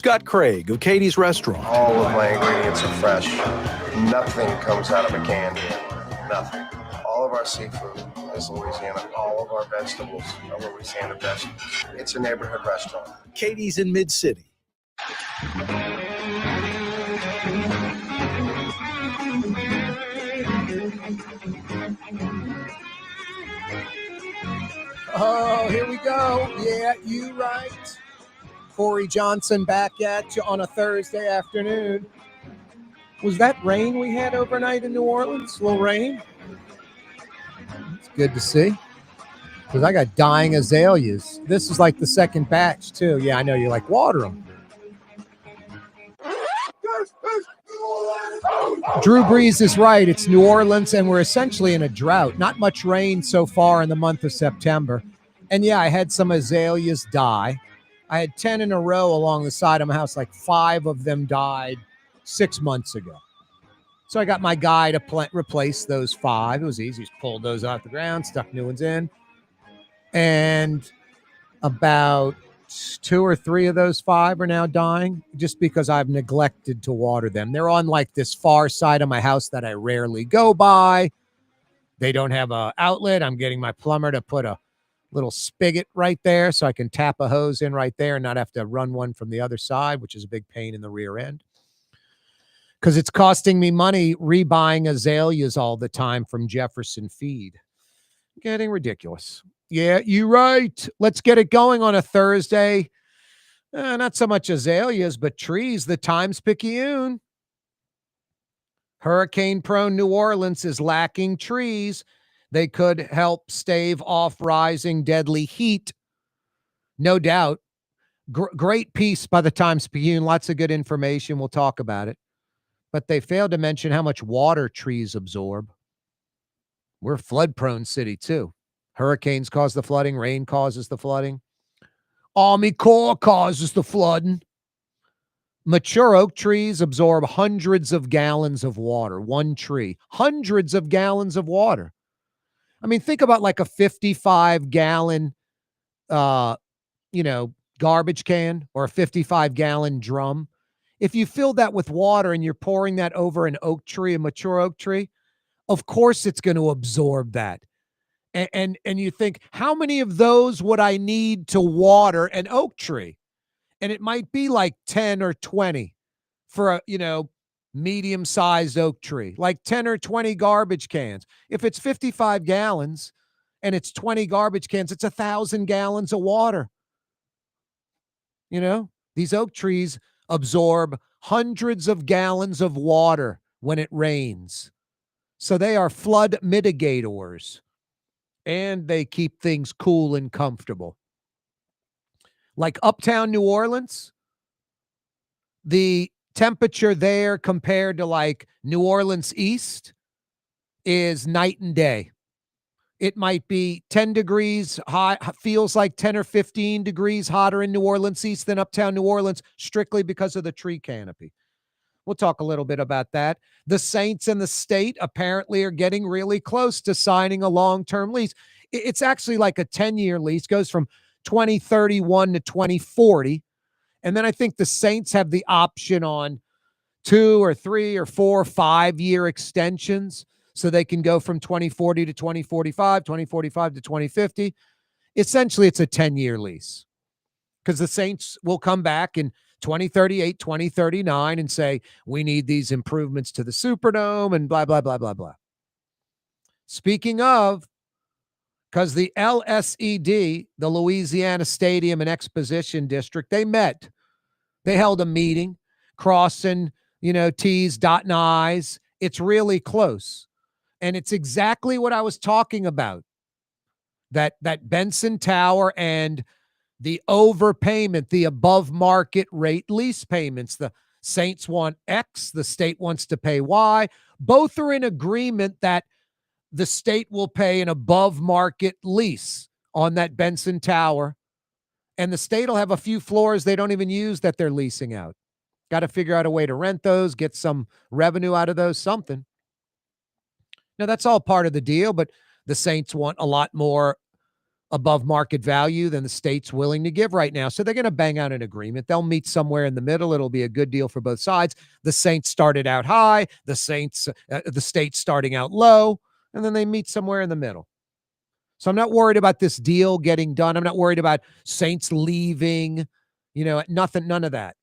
Scott Craig of Katie's Restaurant. All of my ingredients are fresh. Nothing comes out of a can here. Nothing. All of our seafood is Louisiana. All of our vegetables are Louisiana vegetables. It's a neighborhood restaurant. Katie's in Mid-City. Oh, here we go. Yeah, you right. Corey Johnson back at you on a Thursday afternoon. Was that rain we had overnight in New Orleans? A little rain? It's good to see. Because I got dying azaleas. This is like the second batch, too. Yeah, I know you like water them. Drew Brees is right. It's New Orleans, and we're essentially in a drought. Not much rain so far in the month of September. And, yeah, I had some azaleas die. I had 10 in a row along the side of my house. Like 5 of them died 6 months ago. So I got my guy to replace those 5. It was easy. Just pulled those off the ground, stuck new ones in. And about 2 or 3 of those 5 are now dying just because I've neglected to water them. They're on like this far side of my house that I rarely go by. They don't have an outlet. I'm getting my plumber to put a little spigot right there so I can tap a hose in right there and not have to run one from the other side, which is a big pain in the rear end. Because it's costing me money rebuying azaleas all the time from Jefferson Feed. Getting ridiculous. Yeah, you're right. Let's get it going on a Thursday. Not so much azaleas, but trees. The Times-Picayune. Hurricane-prone New Orleans is lacking trees. They could help stave off rising deadly heat. No doubt. Great piece by the Times-Picayune. Lots of good information. We'll talk about it. But they failed to mention how much water trees absorb. We're a flood-prone city, too. Hurricanes cause the flooding. Rain causes the flooding. Army Corps causes the flooding. Mature oak trees absorb hundreds of gallons of water. One tree. Hundreds of gallons of water. I mean, think about like a 55-gallon, garbage can or a 55-gallon drum. If you fill that with water and you're pouring that over an oak tree, a mature oak tree, of course it's going to absorb that. And you think, how many of those would I need to water an oak tree? And it might be like 10 or 20 for a, medium-sized oak tree, like 10 or 20 garbage cans. If it's 55 gallons and it's 20 garbage cans, it's 1,000 gallons of water. These oak trees absorb hundreds of gallons of water when it rains. So they are flood mitigators, and they keep things cool and comfortable. Like uptown New Orleans, the temperature there compared to like New Orleans East is night and day. It might be 10 degrees hot, feels like 10 or 15 degrees hotter in New Orleans East than uptown New Orleans, strictly because of the tree canopy. We'll talk a little bit about that. The Saints and the state apparently are getting really close to signing a long-term lease. It's actually like a 10-year lease, goes from 2031 to 2040. And then I think the Saints have the option on 2 or 3 or 4 or 5-year extensions. So they can go from 2040 to 2045, 2045 to 2050. Essentially, it's a 10-year lease because the Saints will come back in 2038, 2039 and say, we need these improvements to the Superdome and blah, blah, blah, blah, blah. Speaking of, because the LSED, the Louisiana Stadium and Exposition District, they met. They held a meeting, crossing, T's, dotting I's. It's really close. And it's exactly what I was talking about. That Benson Tower and the overpayment, the above market rate lease payments. The Saints want X, the state wants to pay Y. Both are in agreement that the state will pay an above market lease on that Benson Tower. And the state will have a few floors they don't even use that they're leasing out. Got to figure out a way to rent those, get some revenue out of those, something. Now, that's all part of the deal, but the Saints want a lot more above market value than the state's willing to give right now. So they're going to bang out an agreement. They'll meet somewhere in the middle. It'll be a good deal for both sides. The Saints started out high, the state starting out low, and then they meet somewhere in the middle. So I'm not worried about this deal getting done. I'm not worried about Saints leaving, none of that.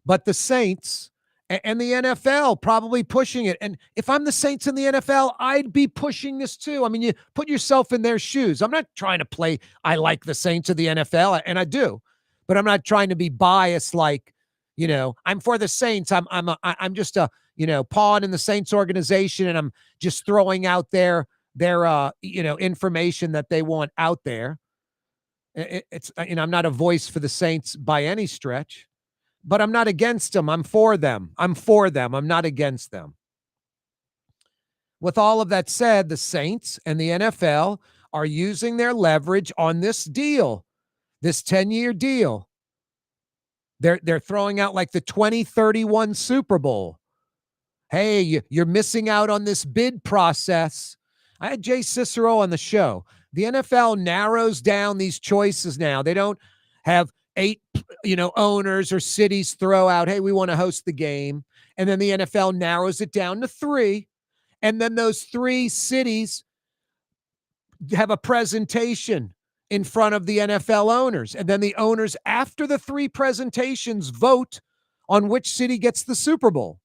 But the Saints and the NFL probably pushing it. And if I'm the Saints and the NFL, I'd be pushing this too. I mean, you put yourself in their shoes. I'm not trying to play, I like the Saints or the NFL, and I do, but I'm not trying to be biased like, I'm for the Saints. I'm just a, pawn in the Saints organization, and I'm just throwing out their information that they want out there. It's, I'm not a voice for the Saints by any stretch. But I'm not against them. I'm for them. I'm not against them. With all of that said, the Saints and the NFL are using their leverage on this deal, this 10-year deal. They're throwing out like the 2031 Super Bowl. Hey, you're missing out on this bid process. I had Jay Cicero on the show. The NFL narrows down these choices now. They don't have 8, owners or cities throw out, hey, we want to host the game. And then the NFL narrows it down to 3. And then those 3 cities have a presentation in front of the NFL owners. And then the owners, after the 3 presentations, vote on which city gets the Super Bowl.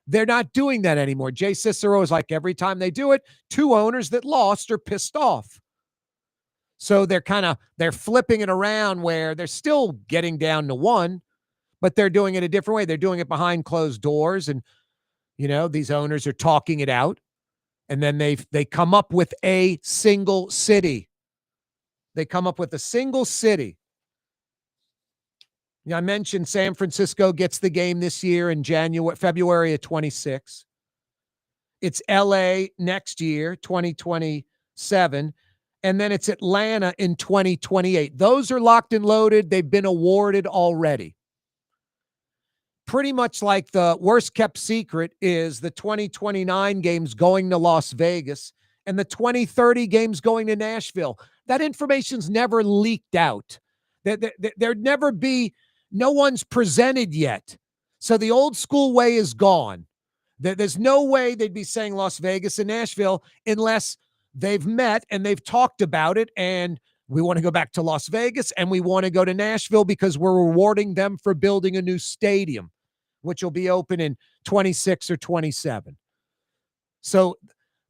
They're not doing that anymore. Jay Cicero is like, every time they do it, 2 owners that lost are pissed off. So they're flipping it around where they're still getting down to 1, but they're doing it a different way. They're doing it behind closed doors, and these owners are talking it out, and then they come up with a single city. They come up with a single city. I mentioned San Francisco gets the game this year in February of 26. It's LA next year, 2027. And then it's Atlanta in 2028. Those are locked and loaded. They've been awarded already. Pretty much like the worst kept secret is the 2029 games going to Las Vegas and the 2030 games going to Nashville. That information's never leaked out. There'd never be, no one's presented yet. So the old school way is gone. There's no way they'd be saying Las Vegas and Nashville unless they've met and they've talked about it, and we want to go back to Las Vegas and we want to go to Nashville because we're rewarding them for building a new stadium, which will be open in 26 or 27. So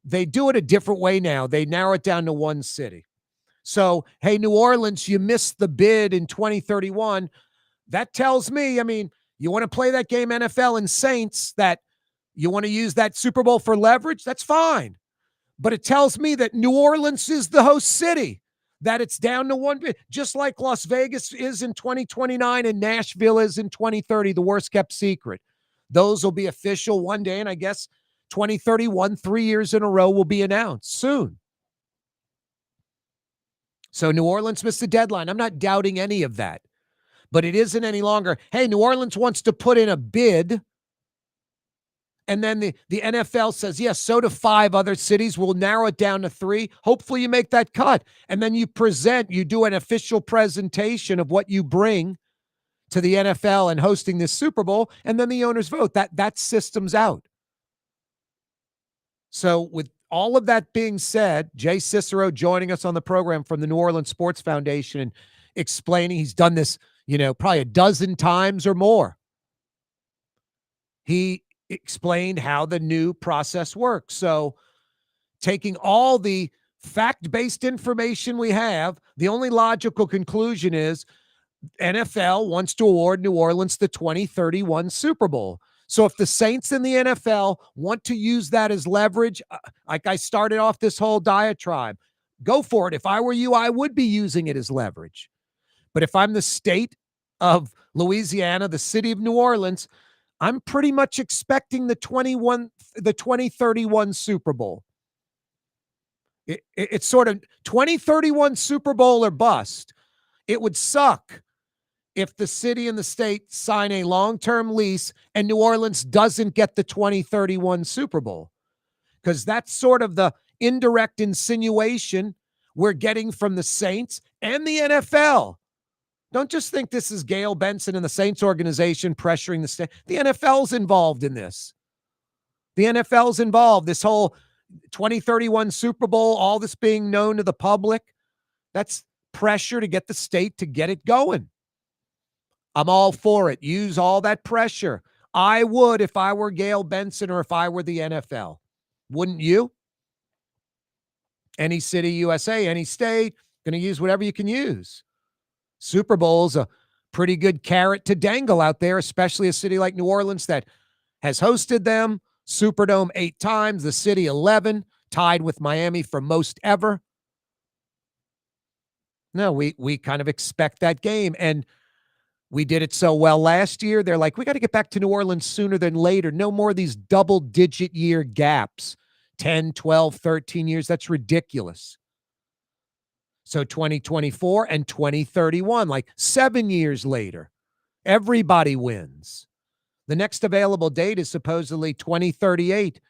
they do it a different way now. They narrow it down to 1 city. So, hey, New Orleans, you missed the bid in 2031. That tells me, you want to play that game, NFL and Saints, that you want to use that Super Bowl for leverage? That's fine. But it tells me that New Orleans is the host city, that it's down to 1 bid, just like Las Vegas is in 2029 and Nashville is in 2030, the worst kept secret. Those will be official one day, and I guess 2031, 3 years in a row, will be announced soon. So New Orleans missed the deadline. I'm not doubting any of that. But it isn't any longer, hey, New Orleans wants to put in a bid, and then the NFL says, yes, so do 5 other cities. We'll narrow it down to 3. Hopefully you make that cut. And then you do an official presentation of what you bring to the NFL and hosting this Super Bowl, and then the owners vote. That system's out. So with all of that being said, Jay Cicero joining us on the program from the New Orleans Sports Foundation and explaining, he's done this, probably a dozen times or more. He explained how the new process works. So taking all the fact-based information we have, the only logical conclusion is NFL wants to award New Orleans the 2031 Super Bowl. So if the Saints and the NFL want to use that as leverage, like I started off this whole diatribe, go for it. If I were you, I would be using it as leverage. But if I'm the state of Louisiana, the city of New Orleans, I'm pretty much expecting the 2031 Super Bowl. It's sort of 2031 Super Bowl or bust. It would suck if the city and the state sign a long-term lease and New Orleans doesn't get the 2031 Super Bowl, because that's sort of the indirect insinuation we're getting from the Saints and the NFL. Don't just think this is Gail Benson and the Saints organization pressuring the state. The NFL's involved in this. The NFL's involved. This whole 2031 Super Bowl, all this being known to the public, that's pressure to get the state to get it going. I'm all for it. Use all that pressure. I would if I were Gail Benson or if I were the NFL. Wouldn't you? Any city, USA, any state, going to use whatever you can use. Super Bowl's a pretty good carrot to dangle out there, especially a city like New Orleans that has hosted them. Superdome 8 times, the city 11, tied with Miami for most ever. No, we kind of expect that game, and we did it so well last year. They're like, we got to get back to New Orleans sooner than later. No more of these double-digit year gaps, 10, 12, 13 years. That's ridiculous. So 2024 and 2031, like 7 years later, everybody wins. The next available date is supposedly 2038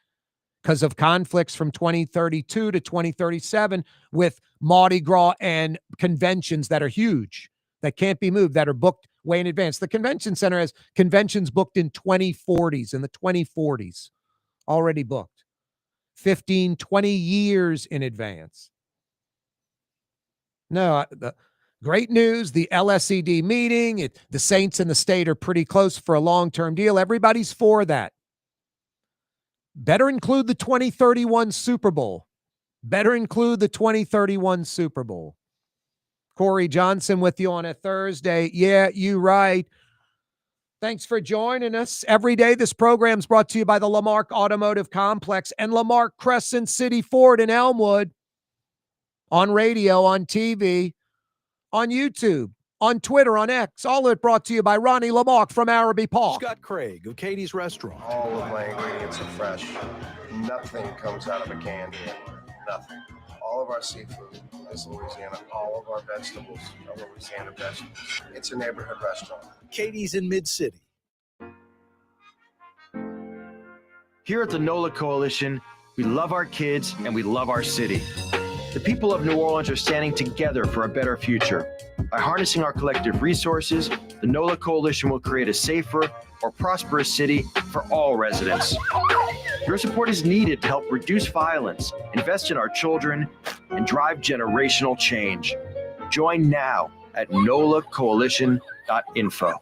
because of conflicts from 2032 to 2037 with Mardi Gras and conventions that are huge, that can't be moved, that are booked way in advance. The convention center has conventions booked in 2040s, in the 2040s, already booked. 15, 20 years in advance. No, the great news, the LSED meeting, the Saints and the state are pretty close for a long-term deal. Everybody's for that. Better include the 2031 Super Bowl. Better include the 2031 Super Bowl. Corey Johnson with you on a Thursday. Yeah, you right. Thanks for joining us. Every day, this program's brought to you by the Lamarck Automotive Complex and Lamarck Crescent City Ford in Elmwood. On radio, on TV, on YouTube, on Twitter, on X. All of it brought to you by Ronnie Lamarck from Araby Park. Scott Craig of Katie's Restaurant. All of my ingredients are fresh. Nothing comes out of a can here. Nothing. All of our seafood is Louisiana. All of our vegetables are Louisiana vegetables. It's a neighborhood restaurant. Katie's in Mid-City. Here at the NOLA Coalition, we love our kids and we love our city. The people of New Orleans are standing together for a better future. By harnessing our collective resources, the NOLA Coalition will create a safer, more prosperous city for all residents. Your support is needed to help reduce violence, invest in our children, and drive generational change. Join now at nolacoalition.info.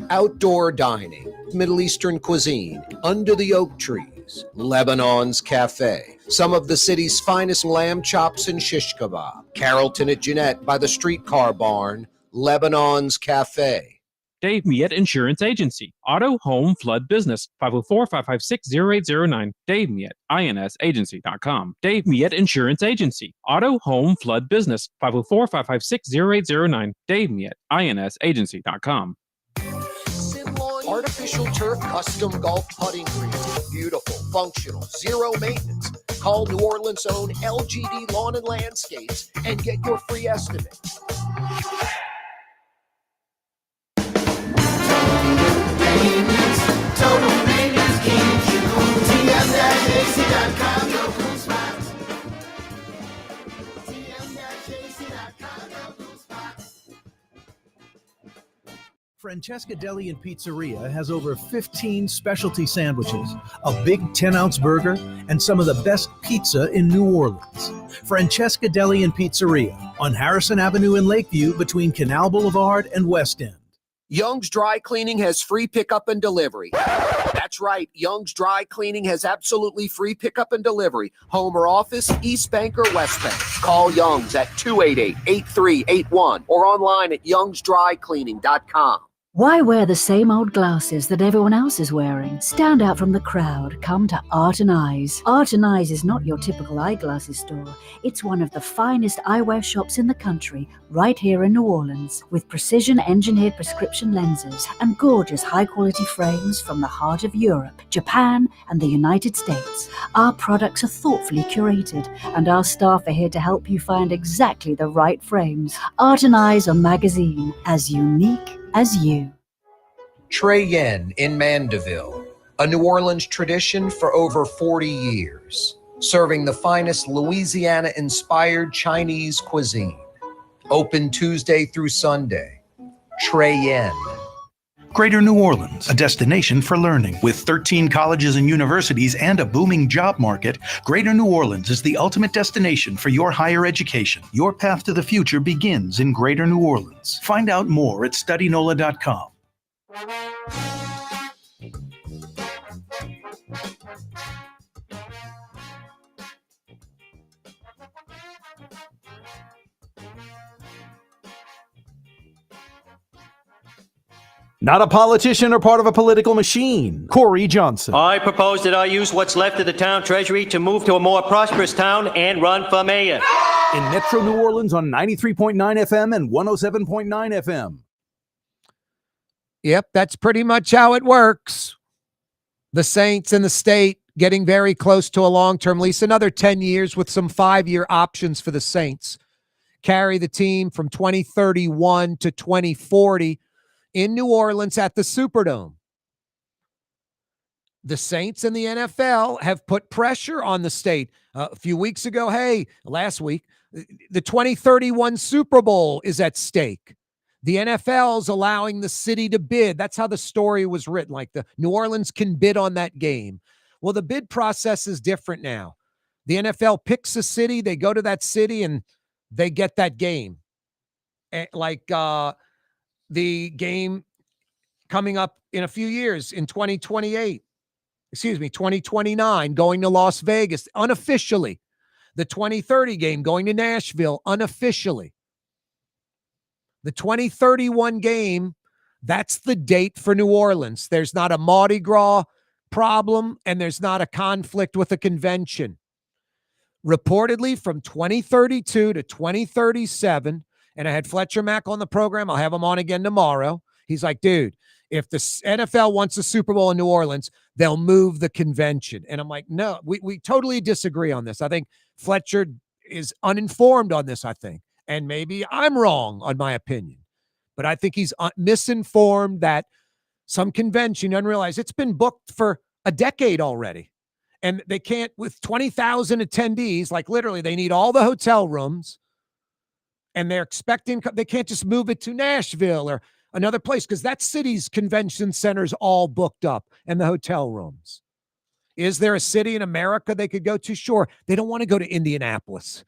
Outdoor dining, Middle Eastern cuisine, under the oak trees, Lebanon's Cafe, some of the city's finest lamb chops and shish kebab, Carrollton at Jeanette by the streetcar barn, Lebanon's Cafe. Dave Miette Insurance Agency. Auto, home, flood, business. 504-556-0809. Dave Miette, INSagency.com. Dave Miette Insurance Agency. Auto, home, flood, business. 504-556-0809. Dave Miette, INSagency.com. Artificial turf custom golf putting green. Beautiful, functional, zero maintenance. Call New Orleans' own LGD Lawn and Landscapes and get your free estimate. Total maintenance keeps you cool. TM-AC.com, no cool spots. TM-AC.com, no cool spots. Francesca Deli and Pizzeria has over 15 specialty sandwiches, a big 10-ounce burger, and some of the best pizza in New Orleans. Francesca Deli and Pizzeria on Harrison Avenue in Lakeview between Canal Boulevard and West End. Young's Dry Cleaning has free pickup and delivery. That's right. Young's Dry Cleaning has absolutely free pickup and delivery. Home or office, East Bank or West Bank. Call Young's at 288-8381 or online at youngsdrycleaning.com. Why wear the same old glasses that everyone else is wearing? Stand out from the crowd. Come to Art and Eyes. Art and Eyes is not your typical eyeglasses store. It's one of the finest eyewear shops in the country, right here in New Orleans, with precision-engineered prescription lenses and gorgeous high-quality frames from the heart of Europe, Japan, and the United States. Our products are thoughtfully curated, and our staff are here to help you find exactly the right frames. Art and Eyes are magazine, as unique as you. Trey Yen in Mandeville, a New Orleans tradition for over 40 years. serving the finest Louisiana-inspired Chinese cuisine. Open Tuesday through Sunday. Trey Yen. Greater New Orleans, a destination for learning. With 13 colleges and universities and a booming job market, Greater New Orleans is the ultimate destination for your higher education. Your path to the future begins in Greater New Orleans. Find out more at studynola.com. Not a politician or part of a political machine. Corey Johnson. I propose that I use what's left of the town treasury to move to a more prosperous town and run for mayor. In Metro New Orleans on 93.9 FM and 107.9 FM. Yep, that's pretty much how it works. The Saints and the state getting very close to a long-term lease. Another 10 years with some 5-year options for the Saints. Carry the team from 2031 to 2040. In New Orleans at the Superdome. The Saints and the NFL have put pressure on the state. A few weeks ago, last week, the 2031 Super Bowl is at stake. The NFL's allowing the city to bid. That's how the story was written. Like the New Orleans can bid on that game. Well, the bid process is different now. The NFL picks a city, they go to that city, and they get that game. The game coming up in a few years in 2029, going to Las Vegas unofficially. The 2030 game going to Nashville unofficially. The 2031 game, that's the date for New Orleans. There's not a Mardi Gras problem and there's not a conflict with a convention. Reportedly from 2032 to 2037, and I had Fletcher Mack on the program. I'll have him on again tomorrow. He's like, dude, if the NFL wants a Super Bowl in New Orleans, they'll move the convention. And I'm like, no, we totally disagree on this. I think Fletcher is uninformed on this, I think. And maybe I'm wrong on my opinion. But I think he's misinformed that some convention, unrealized, it's been booked for a decade already. And they can't, with 20,000 attendees, like literally they need all the hotel rooms. And they're expecting, they can't just move it to Nashville or another place because that city's convention center's all booked up and the hotel rooms. Is there a city in America they could go to? Sure. They don't want to go to Indianapolis.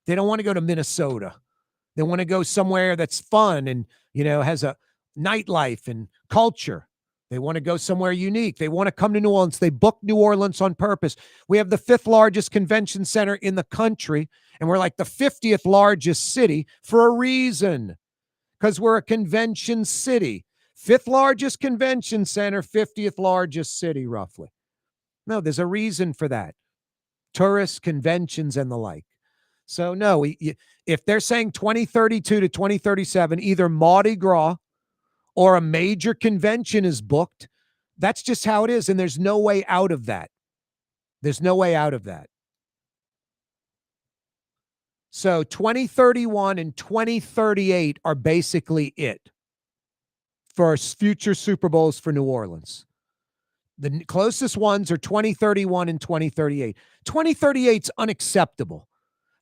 They don't want to go to Minnesota. They want to go somewhere that's fun and, has a nightlife and culture. They want to go somewhere unique. They want to come to New Orleans. They book New Orleans on purpose. We have the 5th largest convention center in the country, and we're like the 50th largest city for a reason, because we're a convention city. 5th largest convention center, 50th largest city, roughly. No, there's a reason for that. Tourists, conventions, and the like. So, no, if they're saying 2032 to 2037, either Mardi Gras or a major convention is booked, that's just how it is, and there's no way out of that. There's no way out of that. So 2031 and 2038 are basically it for future Super Bowls for New Orleans. The closest ones are 2031 and 2038. 2038 is unacceptable.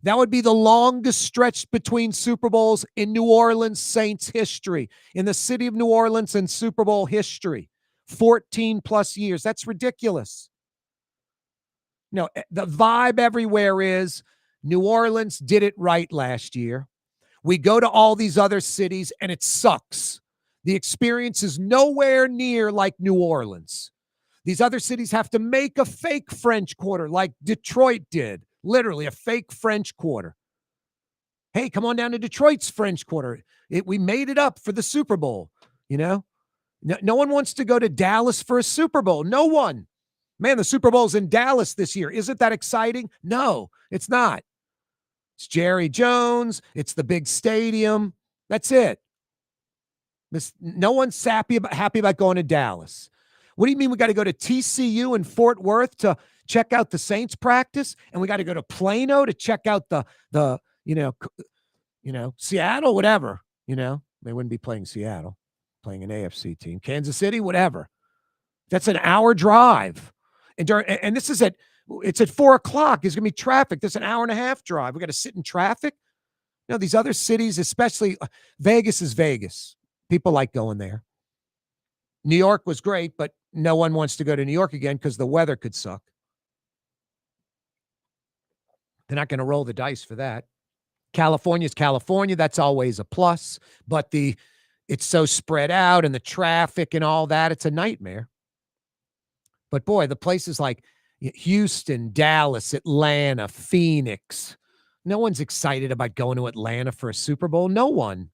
That would be the longest stretch between Super Bowls in New Orleans Saints history, in the city of New Orleans and Super Bowl history. 14 plus years. That's ridiculous. No, the vibe everywhere is New Orleans did it right last year. We go to all these other cities and it sucks. The experience is nowhere near like New Orleans. These other cities have to make a fake French Quarter like Detroit did. Literally a fake French Quarter. Hey, come on down to Detroit's French Quarter. We made it up for the Super Bowl, No one wants to go to Dallas for a Super Bowl. No one. Man, the Super Bowl's in Dallas this year. Isn't that exciting? No, it's not. It's Jerry Jones. It's the big stadium. That's it. No one's happy about going to Dallas. What do you mean we got to go to TCU in Fort Worth to check out the Saints practice, and we got to go to Plano to check out the Seattle, whatever, they wouldn't be playing Seattle, playing an AFC team, Kansas City, whatever. That's an hour drive. And this is at It's at 4:00. There's going to be traffic. There's an hour and a half drive. We got to sit in traffic. These other cities, especially Vegas is Vegas. People like going there. New York was great, but no one wants to go to New York again because the weather could suck. They're not going to roll the dice for that. California's California. That's always a plus, but it's so spread out and the traffic and all that, it's a nightmare. But boy, the places like Houston, Dallas, Atlanta, Phoenix, no one's excited about going to Atlanta for a Super Bowl. No one.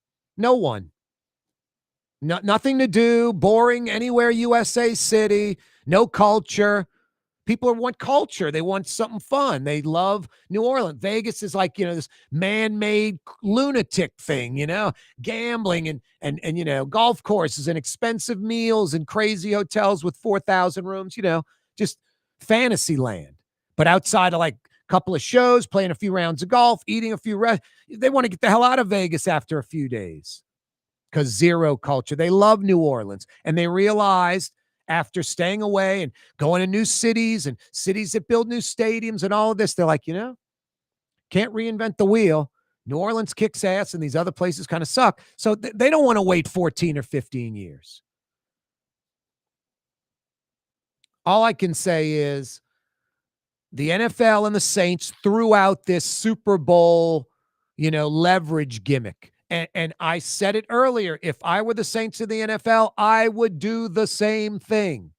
Nothing to do, boring anywhere, USA City, no culture. People want culture. They want something fun. They love New Orleans. Vegas is like, this man-made lunatic thing, gambling and golf courses and expensive meals and crazy hotels with 4,000 rooms, just fantasy land. But outside of like a couple of shows, playing a few rounds of golf, eating a few, they want to get the hell out of Vegas after a few days because zero culture. They love New Orleans, and they realized after staying away and going to new cities and cities that build new stadiums and all of this, they're like, can't reinvent the wheel. New Orleans kicks ass and these other places kind of suck. So they don't want to wait 14 or 15 years. All I can say is the NFL and the Saints threw out this Super Bowl, leverage gimmick. And I said it earlier, if I were the Saints of the NFL, I would do the same thing.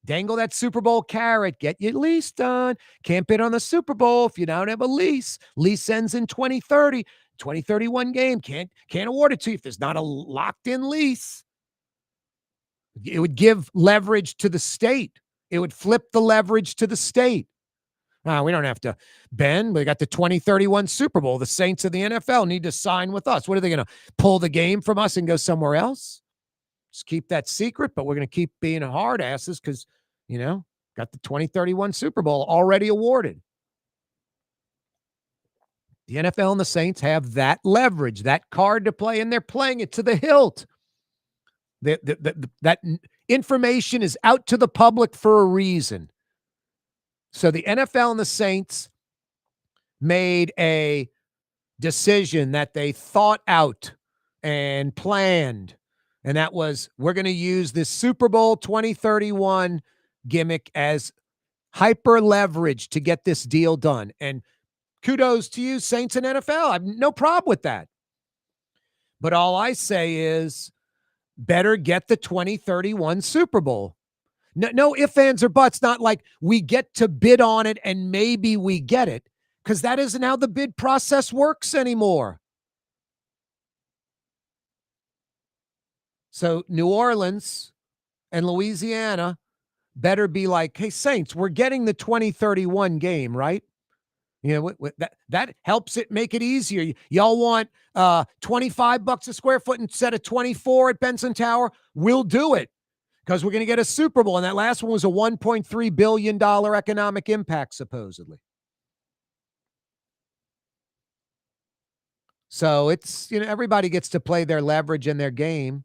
Dangle that Super Bowl carrot, get your lease done. Can't bid on the Super Bowl if you don't have a lease. Lease ends in 2030, 2031 game. Can't award it to you if there's not a locked-in lease. It would give leverage to the state. It would flip the leverage to the state. We don't have to bend. We got the 2031 Super Bowl. The Saints of the NFL need to sign with us. What are they going to pull the game from us and go somewhere else? Just keep that secret, but we're going to keep being hard asses because, got the 2031 Super Bowl already awarded. The NFL and the Saints have that leverage, that card to play, and they're playing it to the hilt. That information is out to the public for a reason. So the NFL and the Saints made a decision that they thought out and planned, and that was, we're going to use this Super Bowl 2031 gimmick as hyper leverage to get this deal done. And kudos to you, Saints and NFL. I have no problem with that. But all I say is better get the 2031 Super Bowl. No ifs, ands, or buts, not like we get to bid on it and maybe we get it, because that isn't how the bid process works anymore. So New Orleans and Louisiana better be like, hey, Saints, we're getting the 2031 game, right? That helps it make it easier. Y'all want $25 a square foot instead of 24 at Benson Tower? We'll do it. Because we're going to get a Super Bowl. And that last one was a $1.3 billion economic impact, supposedly. So it's, everybody gets to play their leverage and their game.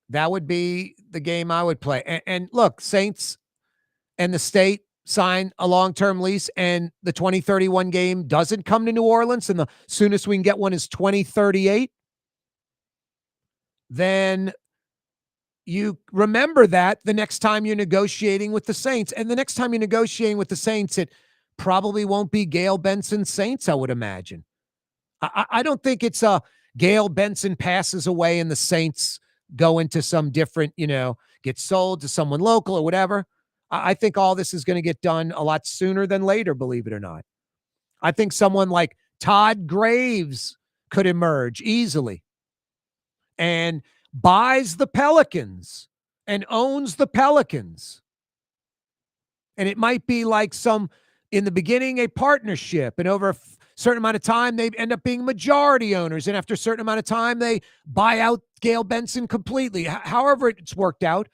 That would be the game I would play. And look, Saints and the state sign a long-term lease, and the 2031 game doesn't come to New Orleans, and the soonest we can get one is 2038. Then you remember that the next time you're negotiating with the Saints. And the next time you're negotiating with the Saints, it probably won't be Gail Benson Saints, I would imagine. I don't think it's Gail Benson passes away and the Saints go into some different, get sold to someone local or whatever. I think all this is going to get done a lot sooner than later, believe it or not. I think someone like Todd Graves could emerge easily and buys the Pelicans and owns the Pelicans. And it might be like in the beginning, a partnership, and over a certain amount of time, they end up being majority owners. And after a certain amount of time, they buy out Gail Benson completely. However it's worked out,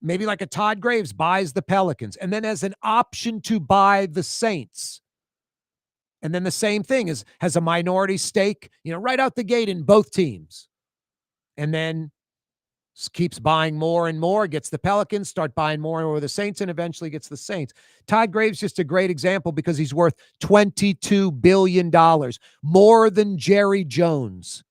maybe like a Todd Graves buys the Pelicans and then has an option to buy the Saints. And then the same thing has a minority stake, right out the gate in both teams. And then keeps buying more and more, gets the Pelicans, start buying more and more of the Saints, and eventually gets the Saints. Todd Graves just a great example because he's worth $22 billion, more than Jerry Jones.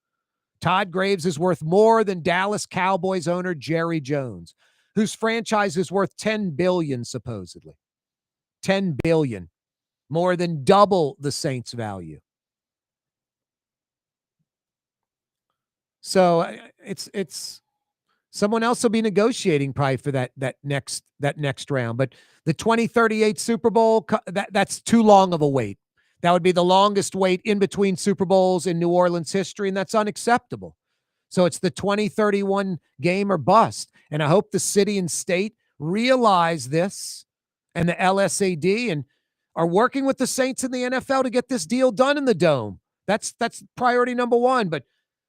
Todd Graves is worth more than Dallas Cowboys owner Jerry Jones, whose franchise is worth $10 billion, supposedly. $10 billion, more than double the Saints' value. So it's someone else will be negotiating probably for that next round. But the 2038 Super Bowl, that's too long of a wait. That would be the longest wait in between Super Bowls in New Orleans history, and that's unacceptable. So it's the 2031 game or bust. And I hope the city and state realize this, and the LSAD, and are working with the Saints and the NFL to get this deal done in the Dome. That's priority number one. But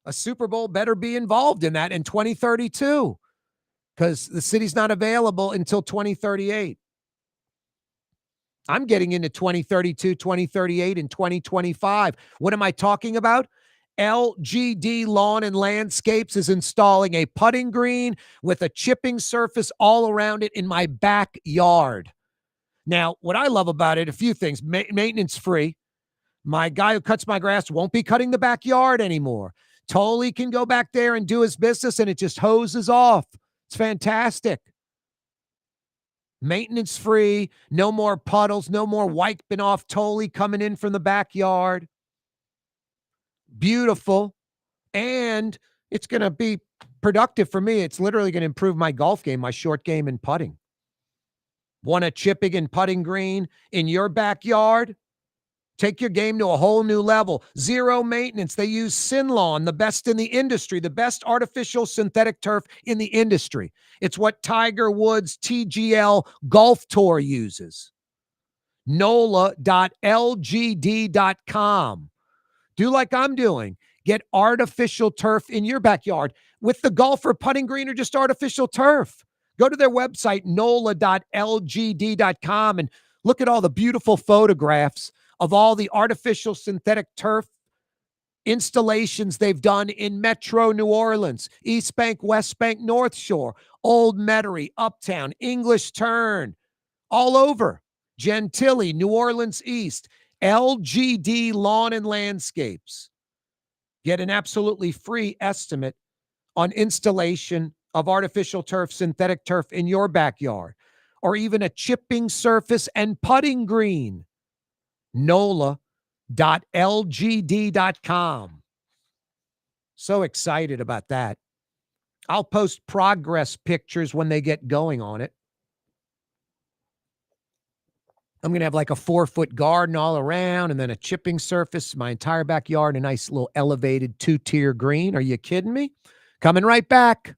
a Super Bowl better be involved in that in 2032, because the city's not available until 2038. I'm getting into 2032, 2038, and 2025. What am I talking about? LGD Lawn and Landscapes is installing a putting green with a chipping surface all around it in my backyard. Now, what I love about it, a few things. Maintenance free. My guy who cuts my grass won't be cutting the backyard anymore. Totally can go back there and do his business, and it just hoses off. It's fantastic. Maintenance free, no more puddles, no more wiping off Totally coming in from the backyard. Beautiful. And it's going to be productive for me. It's literally going to improve my golf game, my short game, and putting. Want a chipping and putting green in your backyard? Take your game to a whole new level. Zero maintenance. They use Sinlawn, the best in the industry, the best artificial synthetic turf in the industry. It's what Tiger Woods' TGL Golf Tour uses. NOLA.LGD.com. Do like I'm doing. Get artificial turf in your backyard with the golfer putting green or just artificial turf. Go to their website, NOLA.LGD.com, and look at all the beautiful photographs of all the artificial synthetic turf installations they've done in Metro New Orleans, East Bank, West Bank, North Shore, Old Metairie, Uptown, English Turn, all over. Gentilly, New Orleans East, LGD Lawn and Landscapes. Get an absolutely free estimate on installation of artificial turf, synthetic turf in your backyard, or even a chipping surface and putting green. NOLA.LGD.com. So excited about that. I'll post progress pictures when they get going on it. I'm going to have like a 4-foot garden all around and then a chipping surface, my entire backyard, a nice little elevated 2-tier green. Are you kidding me? Coming right back.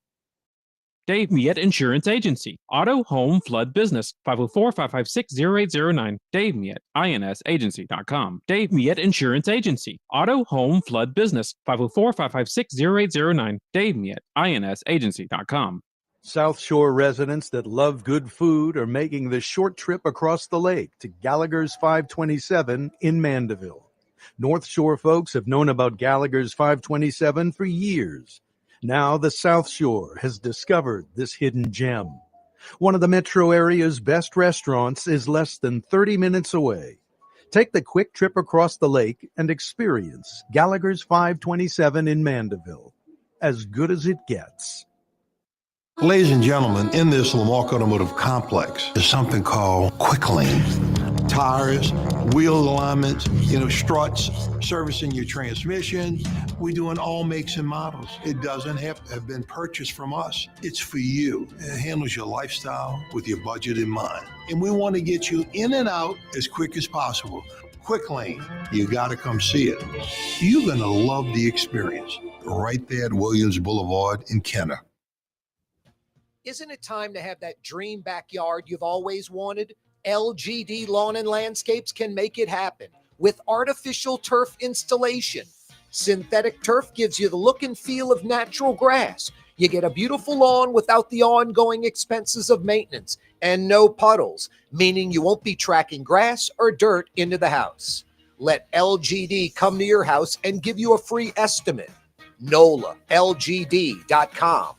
Dave Miette Insurance Agency. Auto, home, flood, business. 504-556-0809. Dave Miette, INSagency.com. Dave Miette Insurance Agency. Auto, home, flood, business. 504-556-0809. Dave Miette, INSagency.com. South Shore residents that love good food are making the short trip across the lake to Gallagher's 527 in Mandeville. North Shore folks have known about Gallagher's 527 for years. Now the South Shore has discovered this hidden gem. One of the metro area's best restaurants is less than 30 minutes away. Take the quick trip across the lake and experience Gallagher's 527 in Mandeville. As good as it gets. Ladies and gentlemen, in this Lamarck Automotive Complex is something called Quick Lane. Tires, wheel alignments, struts, servicing your transmission. We do in all makes and models. It doesn't have to have been purchased from us. It's for you. It handles your lifestyle with your budget in mind. And we want to get you in and out as quick as possible. Quick Lane, you got to come see it. You're going to love the experience. Right there at Williams Boulevard in Kenner. Isn't it time to have that dream backyard you've always wanted? LGD Lawn and Landscapes can make it happen with artificial turf installation. Synthetic turf gives you the look and feel of natural grass. You get a beautiful lawn without the ongoing expenses of maintenance and no puddles, meaning you won't be tracking grass or dirt into the house. Let LGD come to your house and give you a free estimate. NOLA, LGD.com.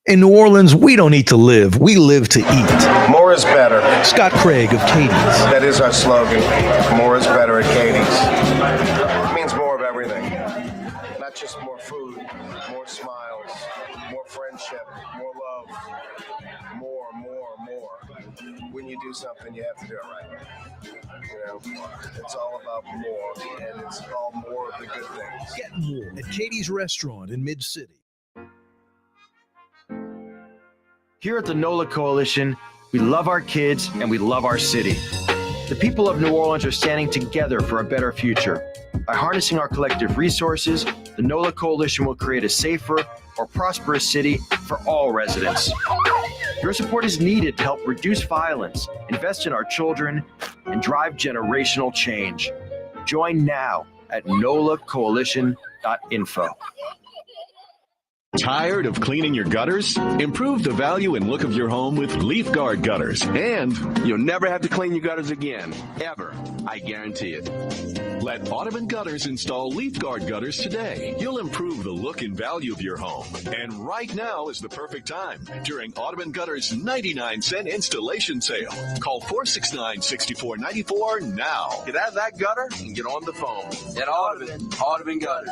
In New Orleans, we don't eat to live. We live to eat. More is better. Scott Craig of Katie's. That is our slogan. More is better at Katie's. It means more of everything. Not just more food, more smiles, more friendship, more love. More. When you do something, you have to do it right. You know, it's all about more, and it's all more of the good things. Get more at Katie's Restaurant in Mid-City. Here at the NOLA Coalition, we love our kids and we love our city. The people of New Orleans are standing together for a better future. By harnessing our collective resources, the NOLA Coalition will create a safer, more prosperous city for all residents. Your support is needed to help reduce violence, invest in our children, and drive generational change. Join now at nolacoalition.info. Tired of cleaning your gutters? Improve the value and look of your home with Leaf Guard gutters. And you'll never have to clean your gutters again, ever. I guarantee it. Let Audubon Gutters install Leaf Guard gutters today. You'll improve the look and value of your home. And right now is the perfect time during Audubon Gutters' 99-cent installation sale. Call 469-6494 now. Get out of that gutter and get on the phone. At Audubon Gutters.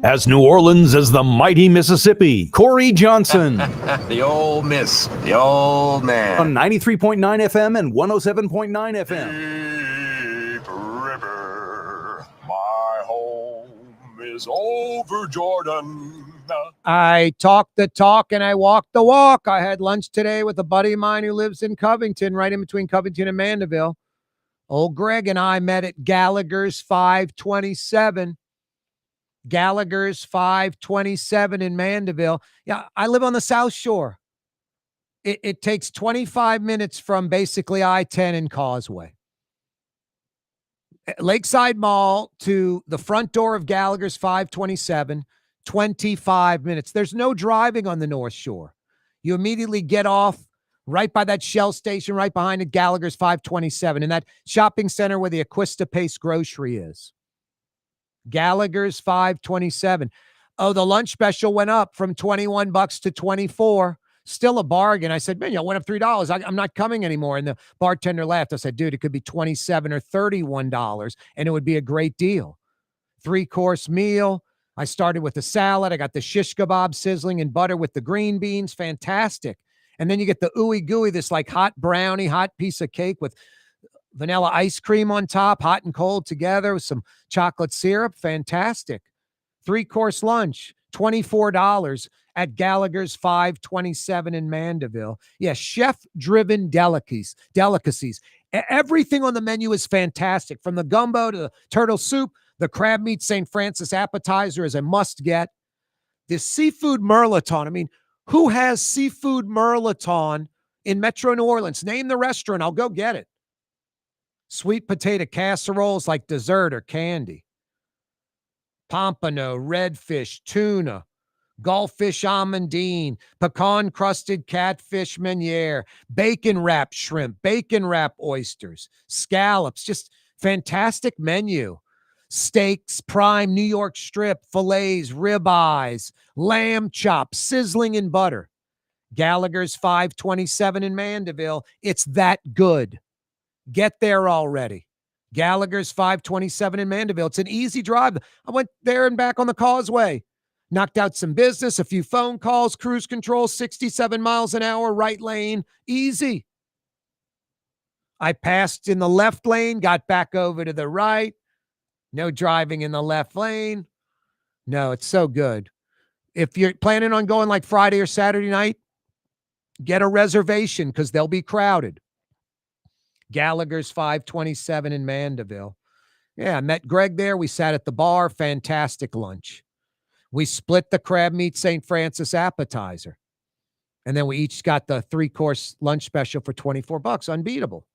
As New Orleans as the mighty Mississippi, Corey Johnson. The old miss, the old man. On 93.9 FM and 107.9 FM. Deep river, my home is over Jordan. I talked the talk and I walked the walk. I had lunch today with a buddy of mine who lives in Covington, right in between Covington and Mandeville. Old Greg and I met at Gallagher's 527. Gallagher's 527 in Mandeville. Yeah, I live on the South Shore. It takes 25 minutes from basically I-10 and Causeway. Lakeside Mall to the front door of Gallagher's 527, 25 minutes. There's no driving on the North Shore. You immediately get off right by that Shell station, right behind it, Gallagher's 527, in that shopping center where the Aquista Pace Grocery is. Gallagher's 527. Oh, the lunch special went up from $21 to $24. Still a bargain. I said, man, you went up $3. I'm not coming anymore. And the bartender laughed. I said, dude, it could be $27 or $31 and it would be a great deal. 3-course meal. I started with the salad. I got the shish kebab sizzling in butter with the green beans. Fantastic. And then you get the ooey gooey, this like hot brownie, hot piece of cake with vanilla ice cream on top, hot and cold together with some chocolate syrup. Fantastic. 3-course lunch, $24 at Gallagher's 527 in Mandeville. Yeah, chef-driven delicacies. Everything on the menu is fantastic, from the gumbo to the turtle soup. The crab meat St. Francis appetizer is a must-get. The seafood mirliton. I mean, who has seafood mirliton in Metro New Orleans? Name the restaurant. I'll go get it. Sweet potato casseroles like dessert or candy. Pompano, redfish, tuna, gulfish amandine, pecan-crusted catfish meuniere, bacon-wrapped shrimp, bacon-wrapped oysters, scallops, just fantastic menu. Steaks, prime New York strip, fillets, ribeyes, lamb chops, sizzling in butter. Gallagher's 527 in Mandeville. It's that good. Get there already. Gallagher's 527 in Mandeville. It's an easy drive. I went there and back on the Causeway. Knocked out some business, a few phone calls, cruise control, 67 miles an hour, right lane. Easy. I passed in the left lane, got back over to the right. No driving in the left lane. No, it's so good. If you're planning on going like Friday or Saturday night, get a reservation because they'll be crowded. Gallagher's 527 in Mandeville. Yeah, I met Greg there. We sat at the bar. Fantastic lunch. We split the crab meat St. Francis appetizer. And then we each got the 3-course lunch special for $24. Unbeatable.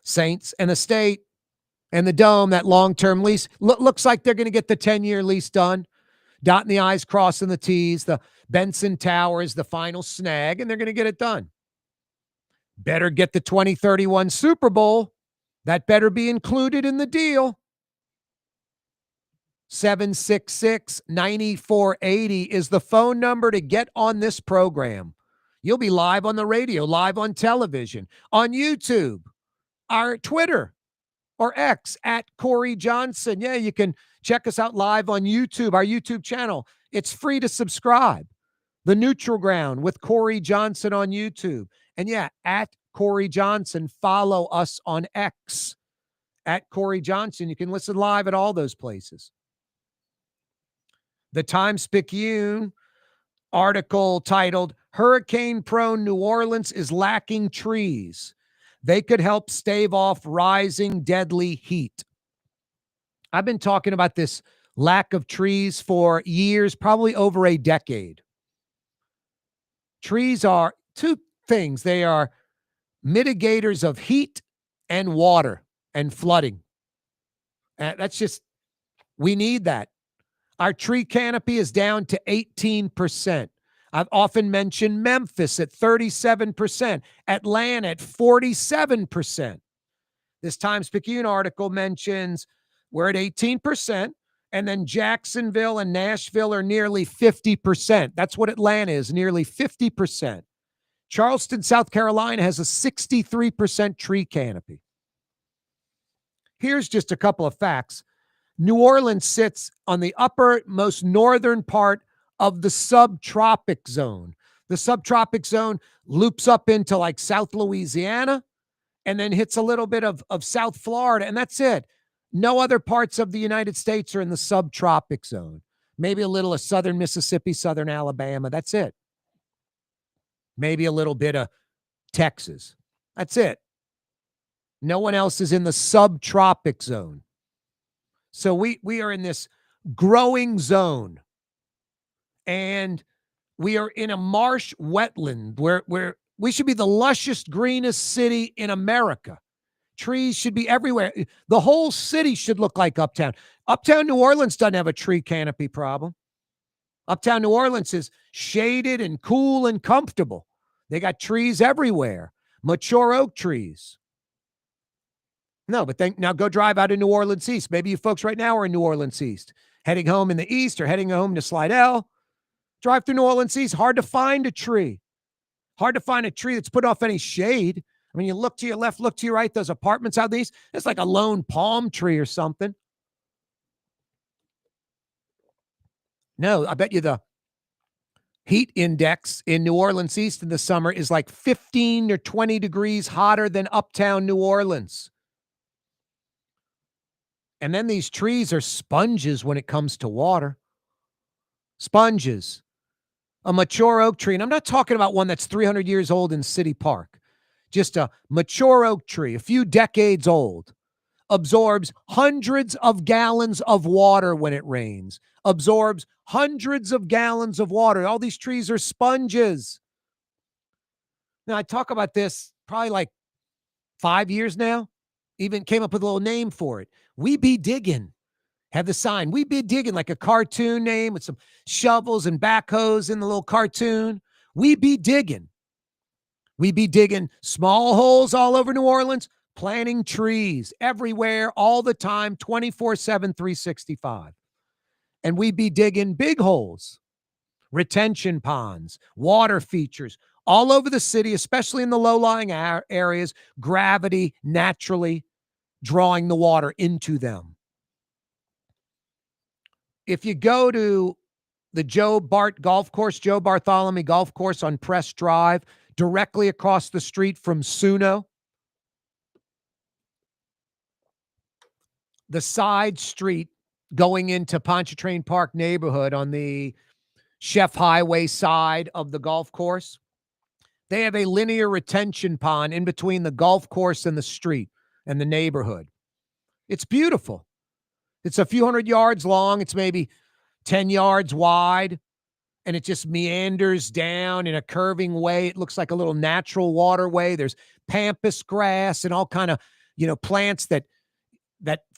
Saints and the State and the Dome, that long-term lease. Looks like they're going to get the 10-year lease done. dotting the I's, crossing the T's. The Benson Tower is the final snag, and they're going to get it done. Better get the 2031 Super Bowl. That better be included in the deal. 766-9480 is the phone number to get on this program. You'll be live on the radio, live on television, on YouTube, our Twitter, or X at Corey Johnson. Yeah, you can check us out live on YouTube, our YouTube channel. It's free to subscribe. The Neutral Ground with Corey Johnson on YouTube. And yeah, at Corey Johnson, follow us on X at Corey Johnson. You can listen live at all those places. The Times-Picayune article titled, Hurricane-Prone New Orleans is lacking trees. They could help stave off rising deadly heat. I've been talking about this lack of trees for years, probably over a decade. Trees are two things. They are mitigators of heat and water and flooding. That's just, we need that. Our tree canopy is down to 18%. I've often mentioned Memphis at 37%, Atlanta at 47%. This Times-Picayune article mentions we're at 18%, and then Jacksonville and Nashville are nearly 50%. That's what Atlanta is, nearly 50%. Charleston, South Carolina has a 63% tree canopy. Here's just a couple of facts. New Orleans sits on the uppermost northern part of the subtropic zone. The subtropic zone loops up into like South Louisiana and then hits a little bit of South Florida, and that's it. No other parts of the United States are in the subtropic zone. Maybe a little of southern Mississippi, southern Alabama. That's it. Maybe a little bit of Texas. That's it. No one else is in the subtropic zone. So we are in this growing zone, and we are in a marsh wetland where we should be the lushest, greenest city in America. Trees should be everywhere. The whole city should look like Uptown. Uptown New Orleans doesn't have a tree canopy problem. Uptown New Orleans is shaded and cool and comfortable. They got trees everywhere, mature oak trees. No, but now go drive out of New Orleans East. Maybe you folks right now are in New Orleans East, heading home in the east or heading home to Slidell. Drive through New Orleans East. Hard to find a tree. Hard to find a tree that's put off any shade. I mean, you look to your left, look to your right, those apartments out east, it's like a lone palm tree or something. No, I bet you the heat index in New Orleans East in the summer is like 15 or 20 degrees hotter than Uptown New Orleans. And then these trees are sponges when it comes to water. Sponges. A mature oak tree, and I'm not talking about one that's 300 years old in City Park. Just a mature oak tree, a few decades old, absorbs hundreds of gallons of water when it rains, absorbs hundreds of gallons of water. All these trees are sponges. Now, I talk about this probably like 5 years now, even came up with a little name for it. We Be Digging. Have the sign. We Be Digging, like a cartoon name with some shovels and backhoes in the little cartoon. We Be Digging. We be digging small holes all over New Orleans, planting trees everywhere, all the time, 24/7, 365. And we be digging big holes, retention ponds, water features, all over the city, especially in the low-lying areas, gravity naturally drawing the water into them. If you go to the Joe Bartholomew Golf Course on Press Drive, directly across the street from Suno, the side street going into Pontchartrain Park neighborhood on the Chef Highway side of the golf course, they have a linear retention pond in between the golf course and the street and the neighborhood. It's beautiful. It's a few hundred yards long. It's maybe 10 yards wide. And it just meanders down in a curving way. It looks like a little natural waterway. There's pampas grass and all kind of, plants that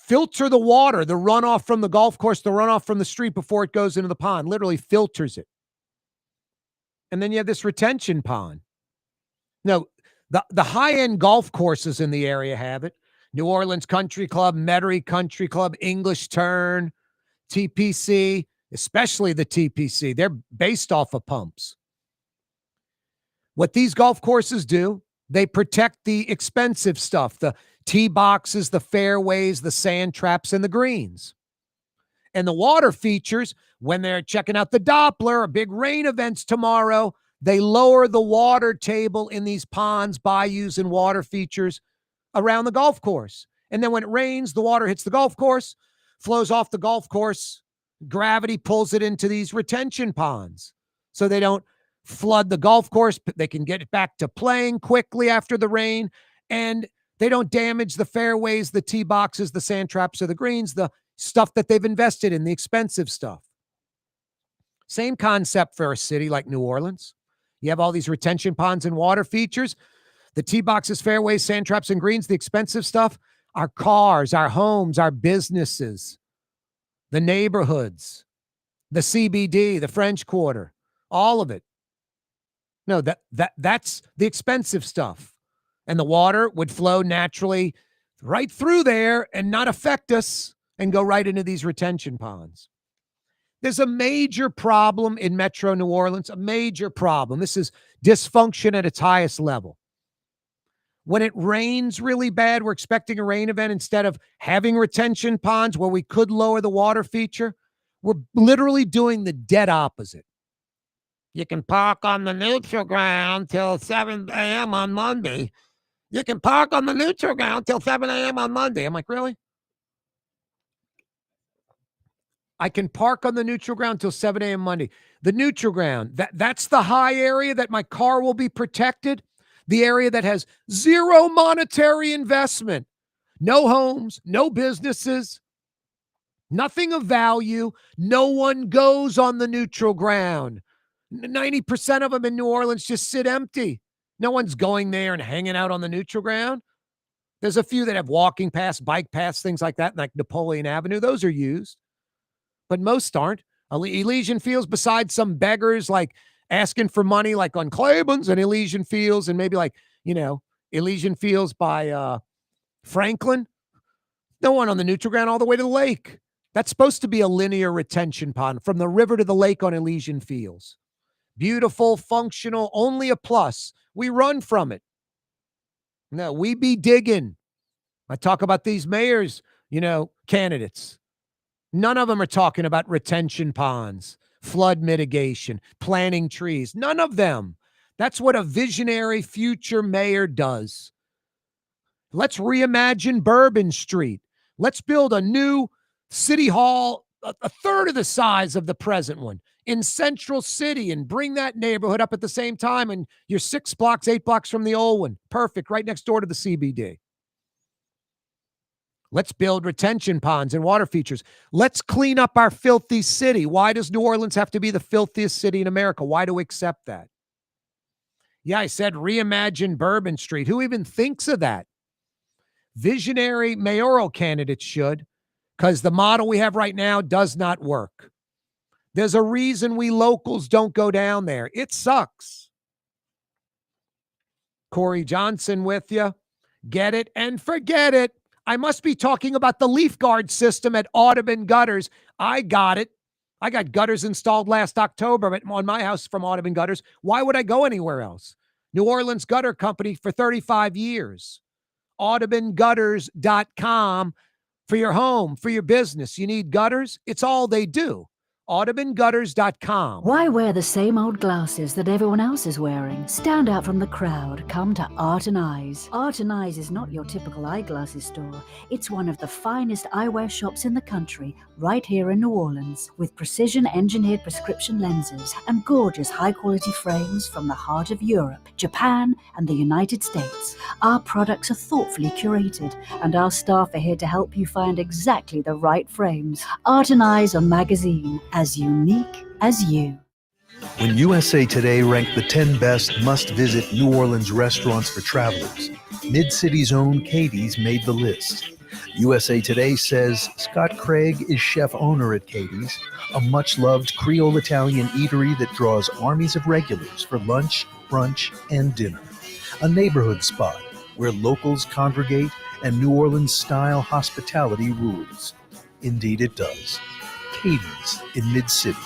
filter the water, the runoff from the golf course, the runoff from the street before it goes into the pond, literally filters it. And then you have this retention pond. No, the high-end golf courses in the area have it. New Orleans Country Club, Metairie Country Club, English Turn, TPC, especially the TPC. They're based off of pumps. What these golf courses do, they protect the expensive stuff, the tee boxes, the fairways, the sand traps, and the greens. And the water features, when they're checking out the Doppler, big rain events tomorrow, they lower the water table in these ponds, bayous, and water features around the golf course. And then when it rains, the water hits the golf course, flows off the golf course, gravity pulls it into these retention ponds so they don't flood the golf course. They can get it back to playing quickly after the rain, and they don't damage the fairways, the tee boxes, the sand traps, or the greens, the stuff that they've invested in, the expensive stuff. Same concept for a city like New Orleans. You have all these retention ponds and water features, the tee boxes, fairways, sand traps, and greens, the expensive stuff, our cars, our homes, our businesses, the neighborhoods, the CBD, the French Quarter, all of it. No, that's the expensive stuff. And the water would flow naturally right through there and not affect us and go right into these retention ponds. There's a major problem in Metro New Orleans, a major problem. This is dysfunction at its highest level. When it rains really bad, we're expecting a rain event. Instead of having retention ponds where we could lower the water feature, we're literally doing the dead opposite. You can park on the neutral ground till 7 a.m. on Monday. You can park on the neutral ground till 7 a.m. on Monday. I'm like, really? I can park on the neutral ground till 7 a.m. Monday. The neutral ground, that's the high area that my car will be protected. The area that has zero monetary investment. No homes, no businesses, nothing of value. No one goes on the neutral ground. 90% of them in New Orleans just sit empty. No one's going there and hanging out on the neutral ground. There's a few that have walking paths, bike paths, things like that, like Napoleon Avenue. Those are used, but most aren't. Elysian Fields, besides some beggars like asking for money, like on Claiborne's and Elysian Fields, and maybe like, Elysian Fields by Franklin. No one on the neutral ground all the way to the lake. That's supposed to be a linear retention pond from the river to the lake on Elysian Fields. Beautiful, functional, only a plus. We run from it. No, we be digging. I talk about these mayors, candidates. None of them are talking about retention ponds, flood mitigation, planting trees. None of them. That's what a visionary future mayor does. Let's reimagine Bourbon Street. Let's build a new city hall, a third of the size of the present one, in Central City, and bring that neighborhood up at the same time. And you're 6 blocks, 8 blocks from the old one. Perfect. Right next door to the CBD. Let's build retention ponds and water features. Let's clean up our filthy city. Why does New Orleans have to be the filthiest city in America? Why do we accept that? Yeah, I said reimagine Bourbon Street. Who even thinks of that? Visionary mayoral candidates should, because the model we have right now does not work. There's a reason we locals don't go down there. It sucks. Corey Johnson with you. Get it and forget it. I must be talking about the leaf guard system at Audubon Gutters. I got it. I got gutters installed last October on my house from Audubon Gutters. Why would I go anywhere else? New Orleans Gutter Company for 35 years. AudubonGutters.com for your home, for your business. You need gutters? It's all they do. AudubonGutters.com. Why wear the same old glasses that everyone else is wearing? Stand out from the crowd. Come to Art and Eyes. Art and Eyes is not your typical eyeglasses store. It's one of the finest eyewear shops in the country, right here in New Orleans, with precision-engineered prescription lenses and gorgeous high-quality frames from the heart of Europe, Japan, and the United States. Our products are thoughtfully curated, and our staff are here to help you find exactly the right frames. Art and Eyes on Magazine. As unique as you. When USA Today ranked the 10 best must-visit New Orleans restaurants for travelers, Mid-City's own Katie's made the list. USA Today says Scott Craig is chef owner at Katie's, a much-loved Creole Italian eatery that draws armies of regulars for lunch, brunch, and dinner. A neighborhood spot where locals congregate and New Orleans-style hospitality rules. Indeed it does. Katie's in Mid-City.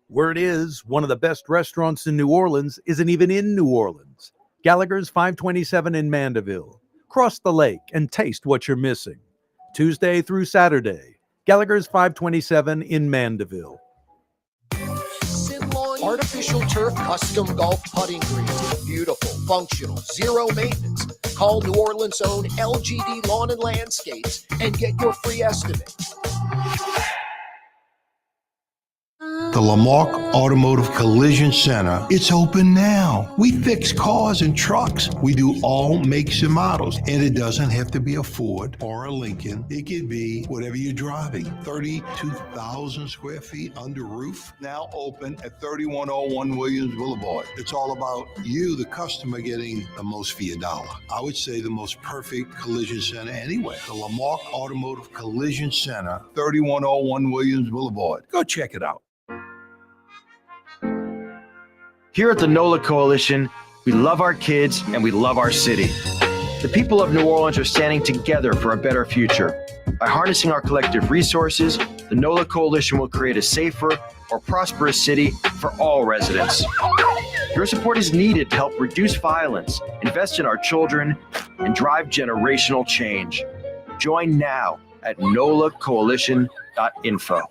Word is, one of the best restaurants in New Orleans isn't even in New Orleans. Gallagher's 527 in Mandeville. Cross the lake and taste what you're missing. Tuesday through Saturday, Gallagher's 527 in Mandeville. Artificial turf custom golf putting greens. Beautiful, functional, zero maintenance. Call New Orleans' own LGD Lawn and Landscapes and get your free estimate. The Lamarck Automotive Collision Center, it's open now. We fix cars and trucks. We do all makes and models. And it doesn't have to be a Ford or a Lincoln. It could be whatever you're driving. 32,000 square feet under roof. Now open at 3101 Williams Boulevard. It's all about you, the customer, getting the most for your dollar. I would say the most perfect collision center anyway. The Lamarck Automotive Collision Center, 3101 Williams Boulevard. Go check it out. Here at the NOLA Coalition, we love our kids and we love our city. The people of New Orleans are standing together for a better future. By harnessing our collective resources, the NOLA Coalition will create a safer, more prosperous city for all residents. Your support is needed to help reduce violence, invest in our children, and drive generational change. Join now at nolacoalition.info.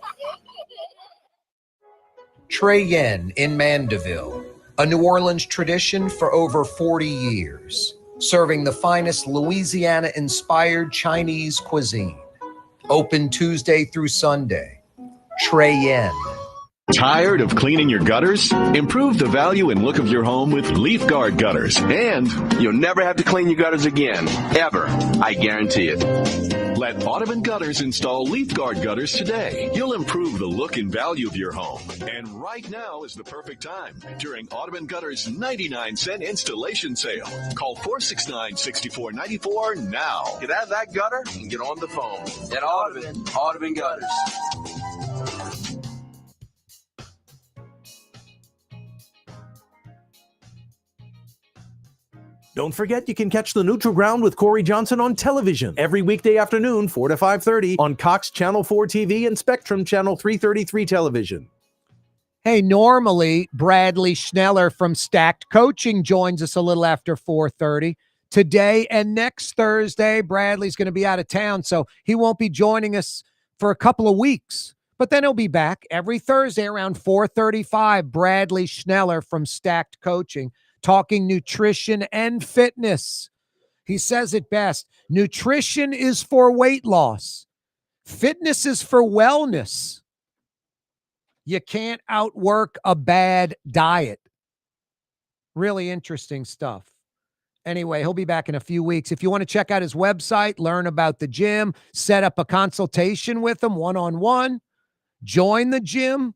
Trey Yen in Mandeville, a New Orleans tradition for over 40 years, serving the finest Louisiana-inspired Chinese cuisine. Open Tuesday through Sunday. Trey Yen. Tired of cleaning your gutters? Improve the value and look of your home with Leaf Guard gutters, and you'll never have to clean your gutters again, ever. I guarantee it. Let Audubon Gutters install Leaf Guard gutters today. You'll improve the look and value of your home. And right now is the perfect time during Audubon Gutters' 99-cent installation sale. Call 469-6494 now. Get out of that gutter and get on the phone. At Audubon Gutters. Don't forget, you can catch the Neutral Ground with Corey Johnson on television every weekday afternoon, 4 to 5:30 on Cox Channel 4 TV and Spectrum Channel 333 television. Hey, normally Bradley Schneller from Stacked Coaching joins us a little after 4:30. Today and next Thursday, Bradley's going to be out of town, so he won't be joining us for a couple of weeks. But then he'll be back every Thursday around 4:35. Bradley Schneller from Stacked Coaching, talking nutrition and fitness. He says it best. Nutrition is for weight loss. Fitness is for wellness. You can't outwork a bad diet. Really interesting stuff. Anyway, he'll be back in a few weeks. If you want to check out his website, learn about the gym, set up a consultation with him one-on-one, join the gym,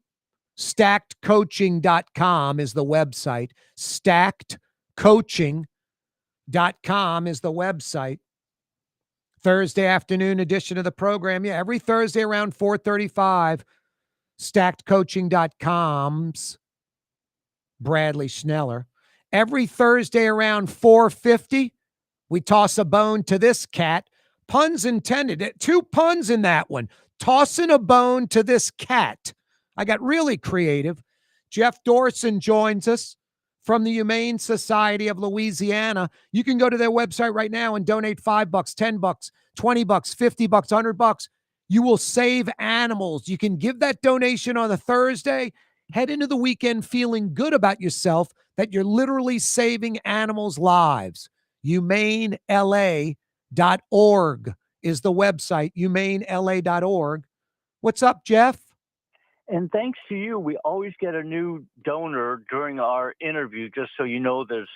StackedCoaching.com is the website. StackedCoaching.com is the website. Thursday afternoon edition of the program. Yeah, every Thursday around 4:35. StackedCoaching.com's Bradley Schneller. Every Thursday around 4:50, we toss a bone to this cat. Puns intended. 2 puns in that one. Tossing a bone to this cat. I got really creative. Jeff Dorson joins us from the Humane Society of Louisiana. You can go to their website right now and donate $5, $10, $20, $50, $100. You will save animals. You can give that donation on a Thursday. Head into the weekend feeling good about yourself that you're literally saving animals' lives. HumaneLA.org is the website, HumaneLA.org. What's up, Jeff? And thanks to you, we always get a new donor during our interview, just so you know there's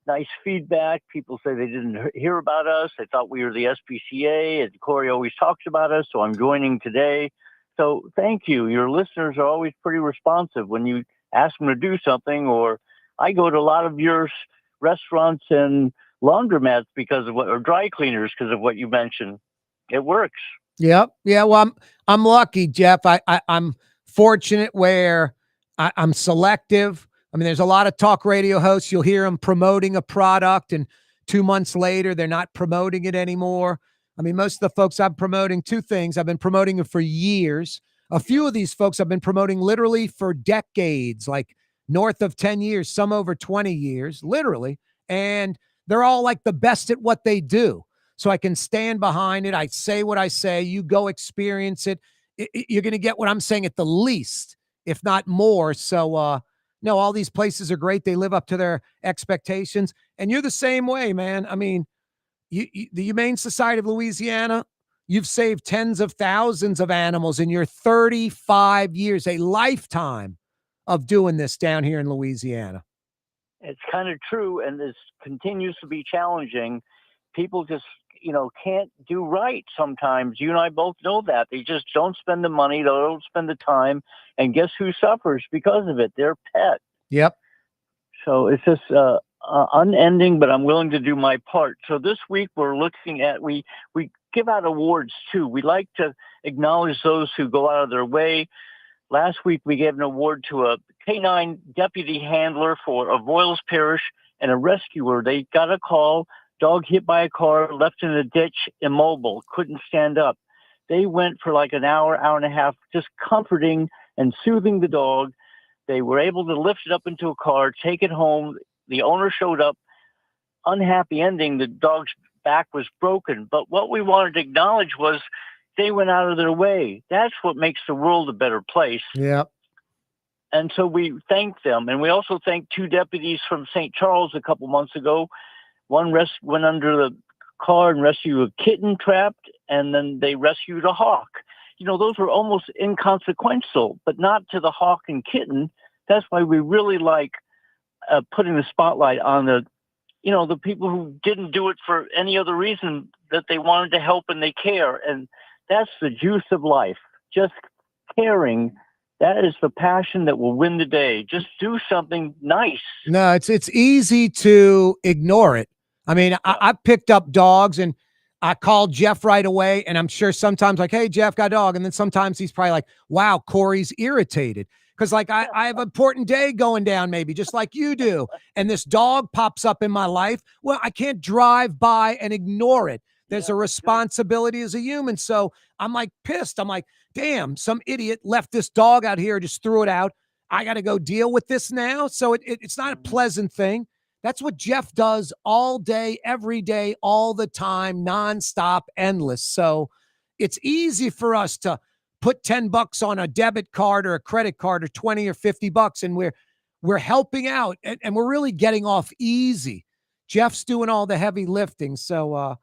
nice feedback. People say they didn't hear about us. They thought we were the SPCA, and Corey always talks about us, so I'm joining today. So thank you. Your listeners are always pretty responsive when you ask them to do something, or I go to a lot of your restaurants and laundromats because of what, or dry cleaners because of what you mentioned. It works. Yep. Yeah. Well, I'm lucky, Jeff. I'm fortunate where I'm selective. I mean, there's a lot of talk radio hosts. You'll hear them promoting a product, and 2 months later, they're not promoting it anymore. I mean, most of the folks I'm promoting, two things. I've been promoting it for years. A few of these folks I've been promoting literally for decades, like north of 10 years, some over 20 years, literally. And they're all like the best at what they do. So I can stand behind it. I say what I say. You go experience it. You're going to get what I'm saying at the least, if not more. So, no, all these places are great. They live up to their expectations. And you're the same way, man. I mean, the Humane Society of Louisiana, you've saved tens of thousands of animals in your 35 years, a lifetime of doing this down here in Louisiana. It's kind of true, and this continues to be challenging. People just, can't do right sometimes. You and I both know that. They just don't spend the money, they don't spend the time, and guess who suffers because of it? Their pet. Yep. So it's just unending, but I'm willing to do my part. So this week we're looking at, we give out awards too. We like to acknowledge those who go out of their way. Last week we gave an award to a canine deputy handler for Avoyelles Parish and a rescuer. They got a call, dog hit by a car, left in a ditch, immobile, couldn't stand up. They went for like an hour, hour and a half, just comforting and soothing the dog. They were able to lift it up into a car, take it home. The owner showed up. Unhappy ending. The dog's back was broken. But what we wanted to acknowledge was they went out of their way. That's what makes the world a better place. Yeah. And so we thank them. And we also thank two deputies from St. Charles a couple months ago. One went under the car and rescued a kitten trapped, and then they rescued a hawk. Those were almost inconsequential, but not to the hawk and kitten. That's why we really like putting the spotlight on the people who didn't do it for any other reason, that they wanted to help and they care. And that's the juice of life. Just caring. That is the passion that will win the day. Just do something nice. No, it's easy to ignore it. I mean, I picked up dogs and I called Jeff right away, and I'm sure sometimes like, hey, Jeff, got a dog. And then sometimes he's probably like, wow, Corey's irritated. Because like I have an important day going down, maybe just like you do. And this dog pops up in my life. Well, I can't drive by and ignore it. There's a responsibility as a human. So I'm like pissed. I'm like, damn, some idiot left this dog out here, just threw it out. I got to go deal with this now. So it's not a pleasant thing. That's what Jeff does all day, every day, all the time, nonstop, endless. So it's easy for us to put $10 on a debit card or a credit card, or 20 or $50, and we're helping out, and we're really getting off easy. Jeff's doing all the heavy lifting. So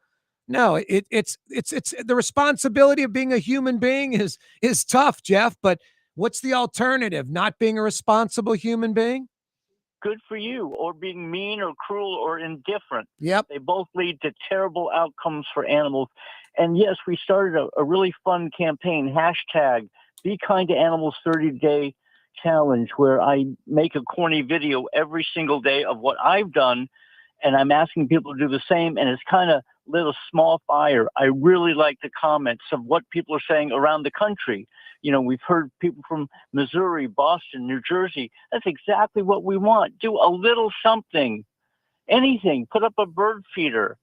no, it's the responsibility of being a human being is tough, Jeff. But what's the alternative? Not being a responsible human being? Good for you, or being mean or cruel or indifferent. Yep. They both lead to terrible outcomes for animals. And yes, we started a really fun campaign, hashtag Be Kind to Animals 30-Day Challenge, where I make a corny video every single day of what I've done, and I'm asking people to do the same, and it's kind of lit a small fire. I really like the comments of what people are saying around the country. We've heard people from Missouri, Boston, New Jersey. That's exactly what we want. Do a little something, anything. Put up a bird feeder.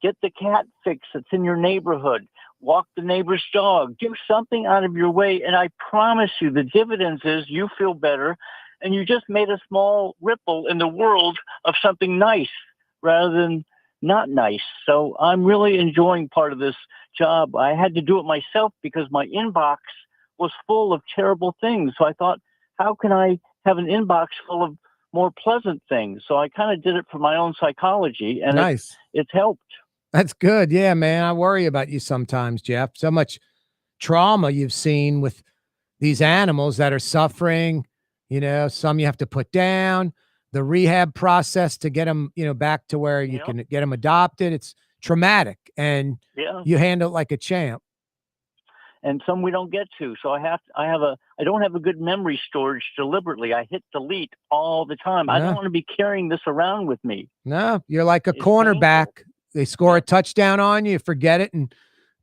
Get the cat fix that's in your neighborhood. Walk the neighbor's dog. Do something out of your way. And I promise you, the dividends is you feel better, and you just made a small ripple in the world of something nice rather than not nice. So I'm really enjoying part of this job. I had to do it myself because my inbox was full of terrible things. So I thought, how can I have an inbox full of more pleasant things? So I kind of did it for my own psychology, and nice. It's helped. That's good. Yeah, man. I worry about you sometimes, Jeff. So much trauma you've seen with these animals that are suffering. Some you have to put down. The rehab process to get them, back to where you can get them adopted. It's traumatic, and you handle it like a champ. and some we don't get to. So I don't have a good memory storage deliberately. I hit delete all the time. I don't want to be carrying this around with me. No, you're like a cornerback. They score a touchdown on you, forget it, and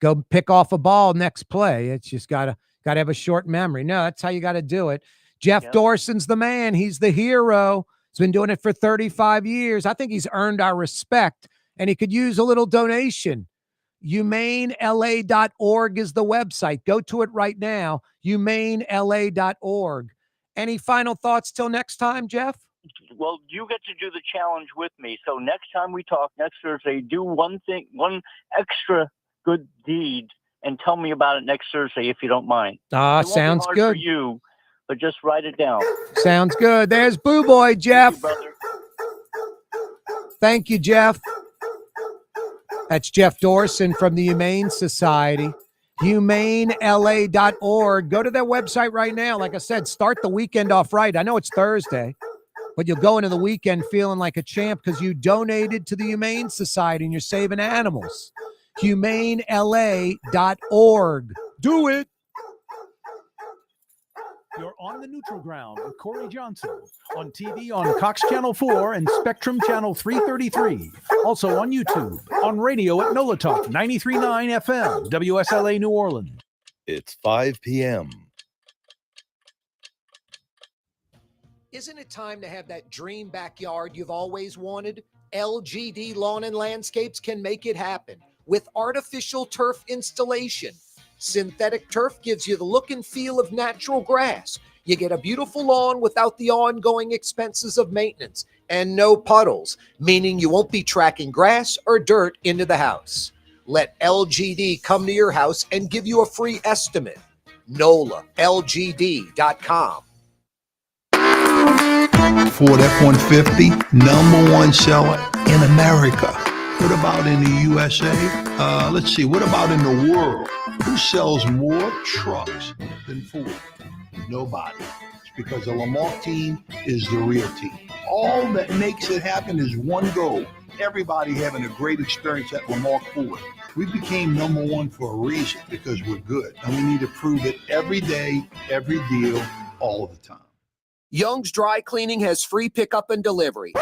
go pick off a ball next play. It's just gotta have a short memory. No, that's how you got to do it. Jeff Dorson's the man. He's the hero. He's been doing it for 35 years. I think he's earned our respect, and he could use a little donation. HumaneLA.org is the website. Go to it right now, HumaneLA.org. Any final thoughts till next time, Jeff? Well, you get to do the challenge with me. So next time we talk, next Thursday, do one extra good deed, and tell me about it next Thursday if you don't mind. Sounds good. For you, but just write it down. Sounds good. There's Boo Boy, Jeff. Thank you, Jeff. That's Jeff Dorson from the Humane Society. HumaneLA.org. Go to their website right now. Like I said, start the weekend off right. I know it's Thursday, but you'll go into the weekend feeling like a champ because you donated to the Humane Society and you're saving animals. HumaneLA.org. Do it. You're on the neutral ground with Corey Johnson on TV on Cox Channel 4 and Spectrum Channel 333. Also on YouTube, on radio at NOLA Talk 93.9 FM, WSLA New Orleans. It's 5 p.m. Isn't it time to have that dream backyard you've always wanted? LGD Lawn and Landscapes can make it happen with artificial turf installation. Synthetic turf gives you the look and feel of natural grass. You get a beautiful lawn without the ongoing expenses of maintenance and no puddles, meaning you won't be tracking grass or dirt into the house. Let LGD come to your house and give you a free estimate. NOLALGD.com. Ford F-150, #1 seller in America. What about in the USA? Let's see, what about in the world? Who sells more trucks than Ford? Nobody. It's because the Lamar team is the real team. All that makes it happen is one goal. Everybody having a great experience at Lamar Ford. We became #1 for a reason, because we're good. And we need to prove it every day, every deal, all the time. Young's Dry Cleaning has free pickup and delivery.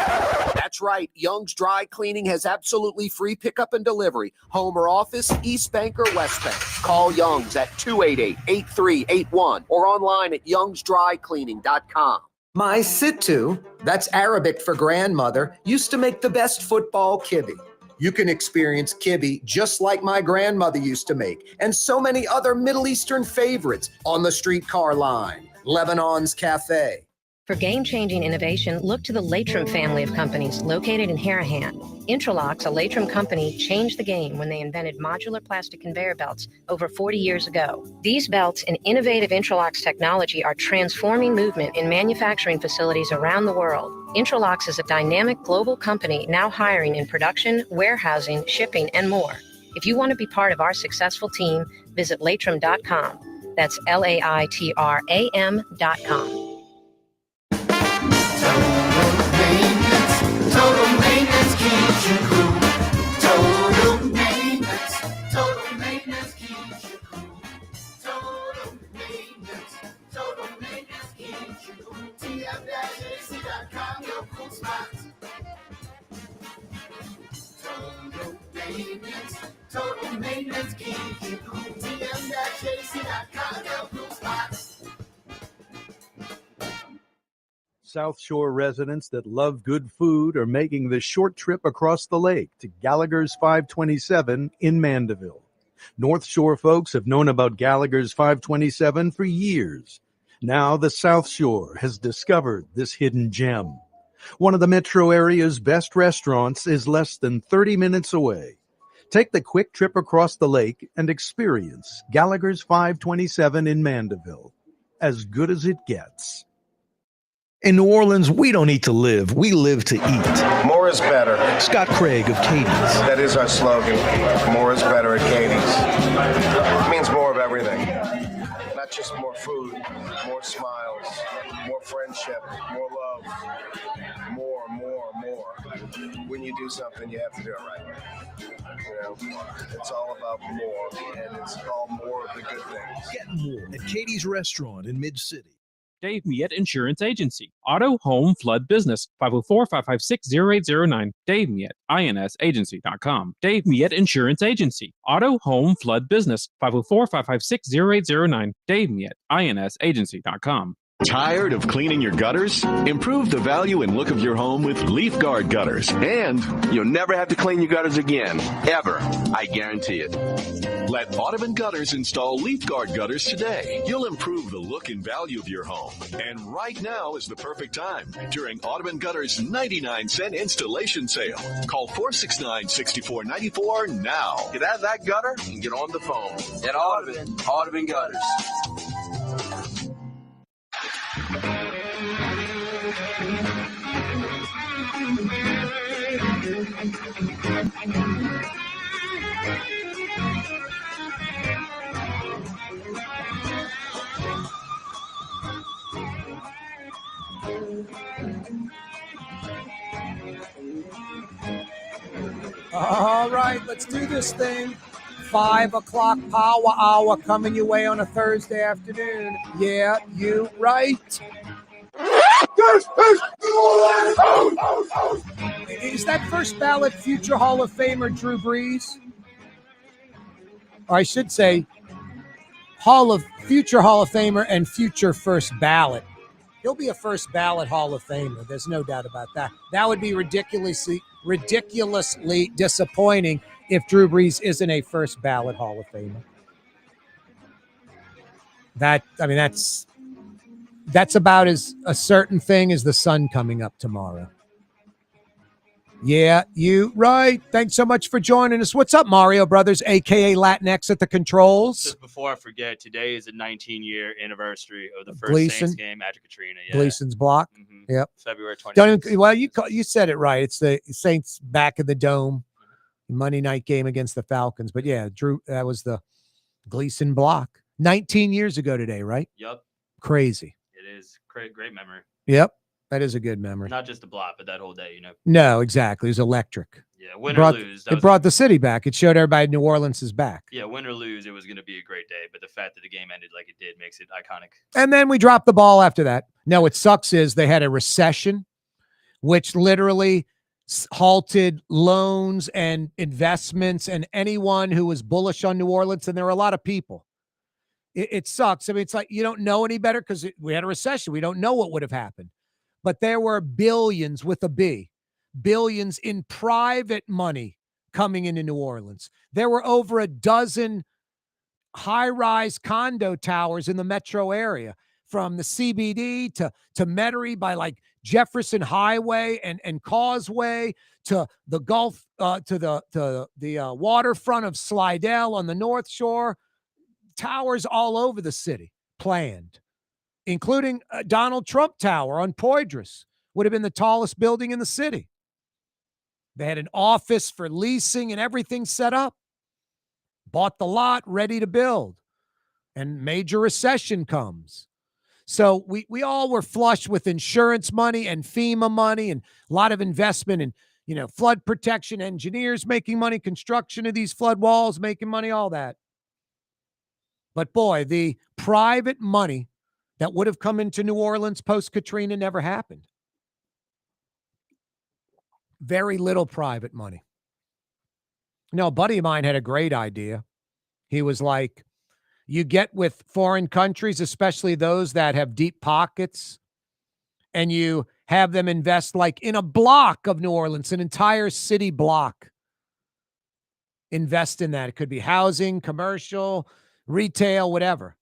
That's right. Young's Dry Cleaning has absolutely free pickup and delivery. Home or office, East Bank or West Bank. Call Young's at 288-8381 or online at youngsdrycleaning.com. My Sittu, that's Arabic for grandmother, used to make the best football kibbe. You can experience kibbe just like my grandmother used to make, and so many other Middle Eastern favorites on the streetcar line. Lebanon's Cafe. For game-changing innovation, look to the Latrim family of companies located in Harahan. Intralocks, a Latrim company, changed the game when they invented modular plastic conveyor belts over 40 years ago. These belts and innovative Intralocks technology are transforming movement in manufacturing facilities around the world. Intralocks is a dynamic global company now hiring in production, warehousing, shipping, and more. If you want to be part of our successful team, visit Latrim.com. That's LAITRAM.com. Total maintenance keeps you cool. Total maintenance keeps you cool. Total maintenance keeps you cool. TM-AC.com, your cool spots. Total maintenance keeps you cool. TM-AC.com, your cool spots. South Shore residents that love good food are making the short trip across the lake to Gallagher's 527 in Mandeville. North Shore folks have known about Gallagher's 527 for years. Now the South Shore has discovered this hidden gem. One of the metro area's best restaurants is less than 30 minutes away. Take the quick trip across the lake and experience Gallagher's 527 in Mandeville. As good as it gets. In New Orleans, we don't eat to live. We live to eat. More is better. Scott Craig of Katie's. That is our slogan. More is better at Katie's. It means more of everything. Not just more food, more smiles, more friendship, more love. More. when you do something, you have to do it right. You know, it's all about more, and it's called more of the good things. Get more at Katie's Restaurant in Mid-City. Dave Miette Insurance Agency. Auto, home, flood, business. 504-556-0809. Dave Miette, insagency.com. Dave Miette Insurance Agency. Auto, home, flood, business. 504-556-0809. Dave Miette, insagency.com. Tired of cleaning your gutters? Improve the value and look of your home with Leaf Guard gutters. And you'll never have to clean your gutters again. Ever. I guarantee it. Let Audubon Gutters install Leaf Guard gutters today. You'll improve the look and value of your home. And right now is the perfect time during Audubon Gutters' 99-cent installation sale. Call 469-6494 now. Get out of that gutter and get on the phone. At Audubon Gutters. All right, let's do this thing. 5 o'clock power hour coming your way on a Thursday afternoon. Yeah, you right. Is that first ballot future Hall of Famer Drew Brees? Or I should say future Hall of Famer and future first ballot. He'll be a first ballot Hall of Famer. There's no doubt about that. That would be ridiculously disappointing if Drew Brees isn't a first ballot Hall of Famer. That's about as a certain thing as the sun coming up tomorrow. Yeah, you right. Thanks so much for joining us. What's up, Mario Brothers, a.k.a. Latinx at the controls? Just before I forget, today is the 19-year anniversary of the first Saints game after Katrina. Yeah. Gleason's block. Mm-hmm. Yep. February 26th. You said it right. It's the Saints back in the dome. Monday night game against the Falcons. But yeah, Drew, that was the Gleason block. 19 years ago today, right? Yep. Crazy. It is. Great memory. Yep. That is a good memory. Not just the block, but that whole day, No, exactly. It was electric. Yeah, win or lose. It brought the city back. It showed everybody New Orleans is back. Yeah, win or lose, it was going to be a great day. But the fact that the game ended like it did makes it iconic. And then we dropped the ball after that. No, what sucks is they had a recession, which literally halted loans and investments and anyone who was bullish on New Orleans. And there were a lot of people. It sucks. I mean, it's like you don't know any better because we had a recession. We don't know what would have happened. But there were billions with a B, billions in private money coming into New Orleans. There were over a dozen high-rise condo towers in the metro area, from the CBD to Metairie by like Jefferson Highway and Causeway to the Gulf, to the waterfront of Slidell on the North Shore. Towers all over the city planned, including Donald Trump Tower on Poydras, would have been the tallest building in the city. They had an office for leasing and everything set up. Bought the lot, ready to build. And major recession comes. So we all were flush with insurance money and FEMA money and a lot of investment in, flood protection, engineers making money, construction of these flood walls, making money, all that. But boy, the private money that would have come into New Orleans post-Katrina never happened. Very little private money. A buddy of mine had a great idea. He was like, you get with foreign countries, especially those that have deep pockets, and you have them invest like in a block of New Orleans, an entire city block. Invest in that. It could be housing, commercial, retail, whatever.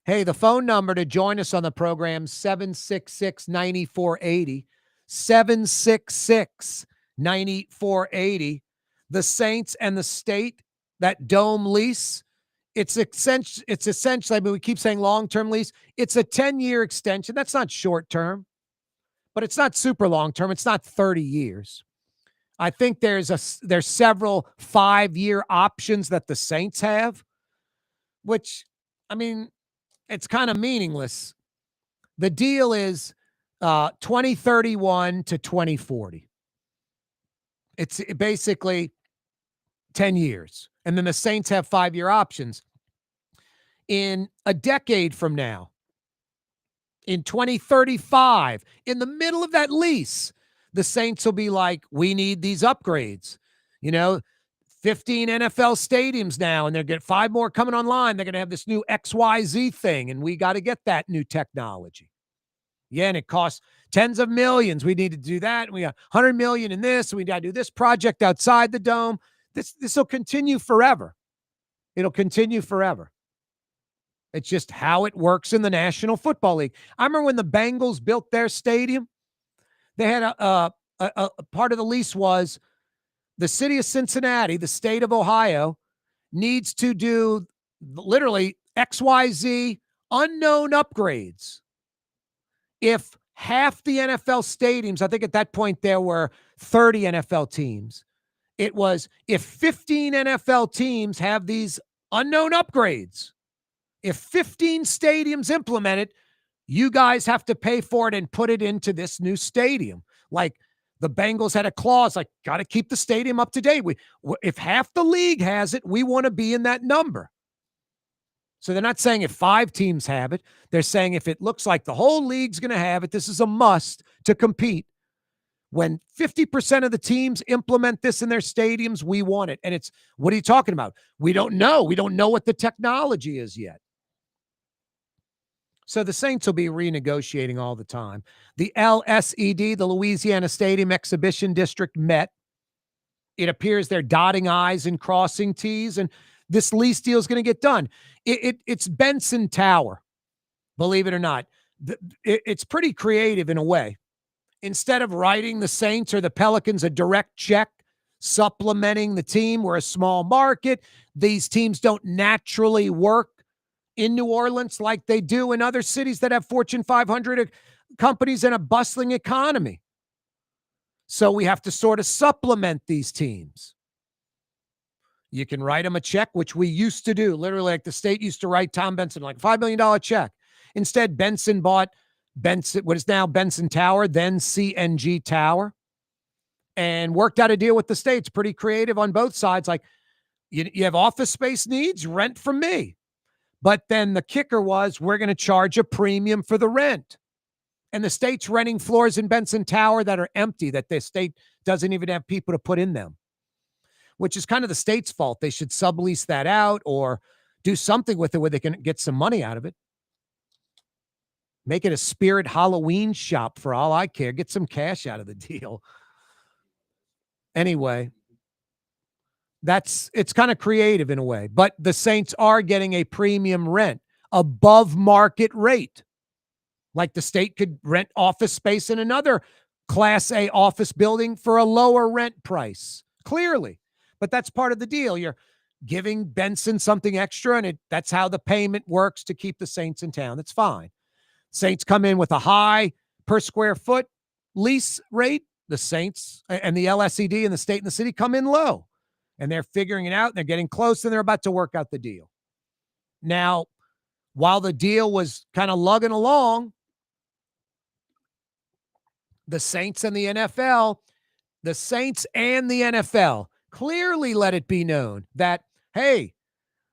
Hey, the phone number to join us on the program, 766-9480. 766-9480. The Saints and the state, that dome lease, it's essentially, I mean, we keep saying long-term lease. It's a 10-year extension. That's not short-term, but it's not super long-term. It's not 30 years. I think there's several 5-year options that the Saints have, which, I mean, it's kind of meaningless. The deal is 2031 to 2040. It's basically 10 years. And then the Saints have 5-year options. In a decade from now, in 2035, in the middle of that lease, the Saints will be like, we need these upgrades. 15 NFL stadiums now, and they're getting 5 more coming online. They're going to have this new XYZ thing, and we got to get that new technology. Yeah, and it costs tens of millions. We need to do that. And we got 100 million in this. And we got to do this project outside the dome. This will continue forever. It'll continue forever. It's just how it works in the National Football League. I remember when the Bengals built their stadium, they had a part of the lease was the city of Cincinnati, the state of Ohio, needs to do literally XYZ unknown upgrades. If half the NFL stadiums, I think at that point there were 30 NFL teams, it was if 15 NFL teams have these unknown upgrades, if 15 stadiums implement it, you guys have to pay for it and put it into this new stadium. Like the Bengals had a clause, like, got to keep the stadium up to date. If half the league has it, we want to be in that number. So they're not saying if 5 teams have it. They're saying if it looks like the whole league's going to have it, this is a must to compete. When 50% of the teams implement this in their stadiums, we want it. And it's, what are you talking about? We don't know. We don't know what the technology is yet. So the Saints will be renegotiating all the time. The LSED, the Louisiana Stadium Exhibition District, met. It appears they're dotting I's and crossing T's, and this lease deal is going to get done. It's Benson Tower, believe it or not. It's pretty creative in a way. Instead of writing the Saints or the Pelicans a direct check, supplementing the team, we're a small market. These teams don't naturally work in New Orleans like they do in other cities that have Fortune 500 companies and a bustling economy. So we have to sort of supplement these teams. You can write them a check, which we used to do. Literally, like the state used to write Tom Benson like a $5 million check. Instead, Benson bought what is now Benson Tower, then CNG Tower, and worked out a deal with the states. Pretty creative on both sides. Like, you have office space needs, rent from me. But then the kicker was, we're going to charge a premium for the rent. And the state's renting floors in Benson Tower that are empty, that the state doesn't even have people to put in them, which is kind of the state's fault. They should sublease that out or do something with it where they can get some money out of it. Make it a Spirit Halloween shop for all I care. Get some cash out of the deal. Anyway, it's kind of creative in a way, but the Saints are getting a premium rent above market rate. Like the state could rent office space in another Class A office building for a lower rent price, clearly. But that's part of the deal. You're giving Benson something extra, and that's how the payment works to keep the Saints in town. That's fine. Saints come in with a high per square foot lease rate. The Saints and the LSED and the state and the city come in low. And they're figuring it out, and they're getting close, and they're about to work out the deal. Now, while the deal was kind of lugging along, the Saints and the NFL clearly let it be known that, hey,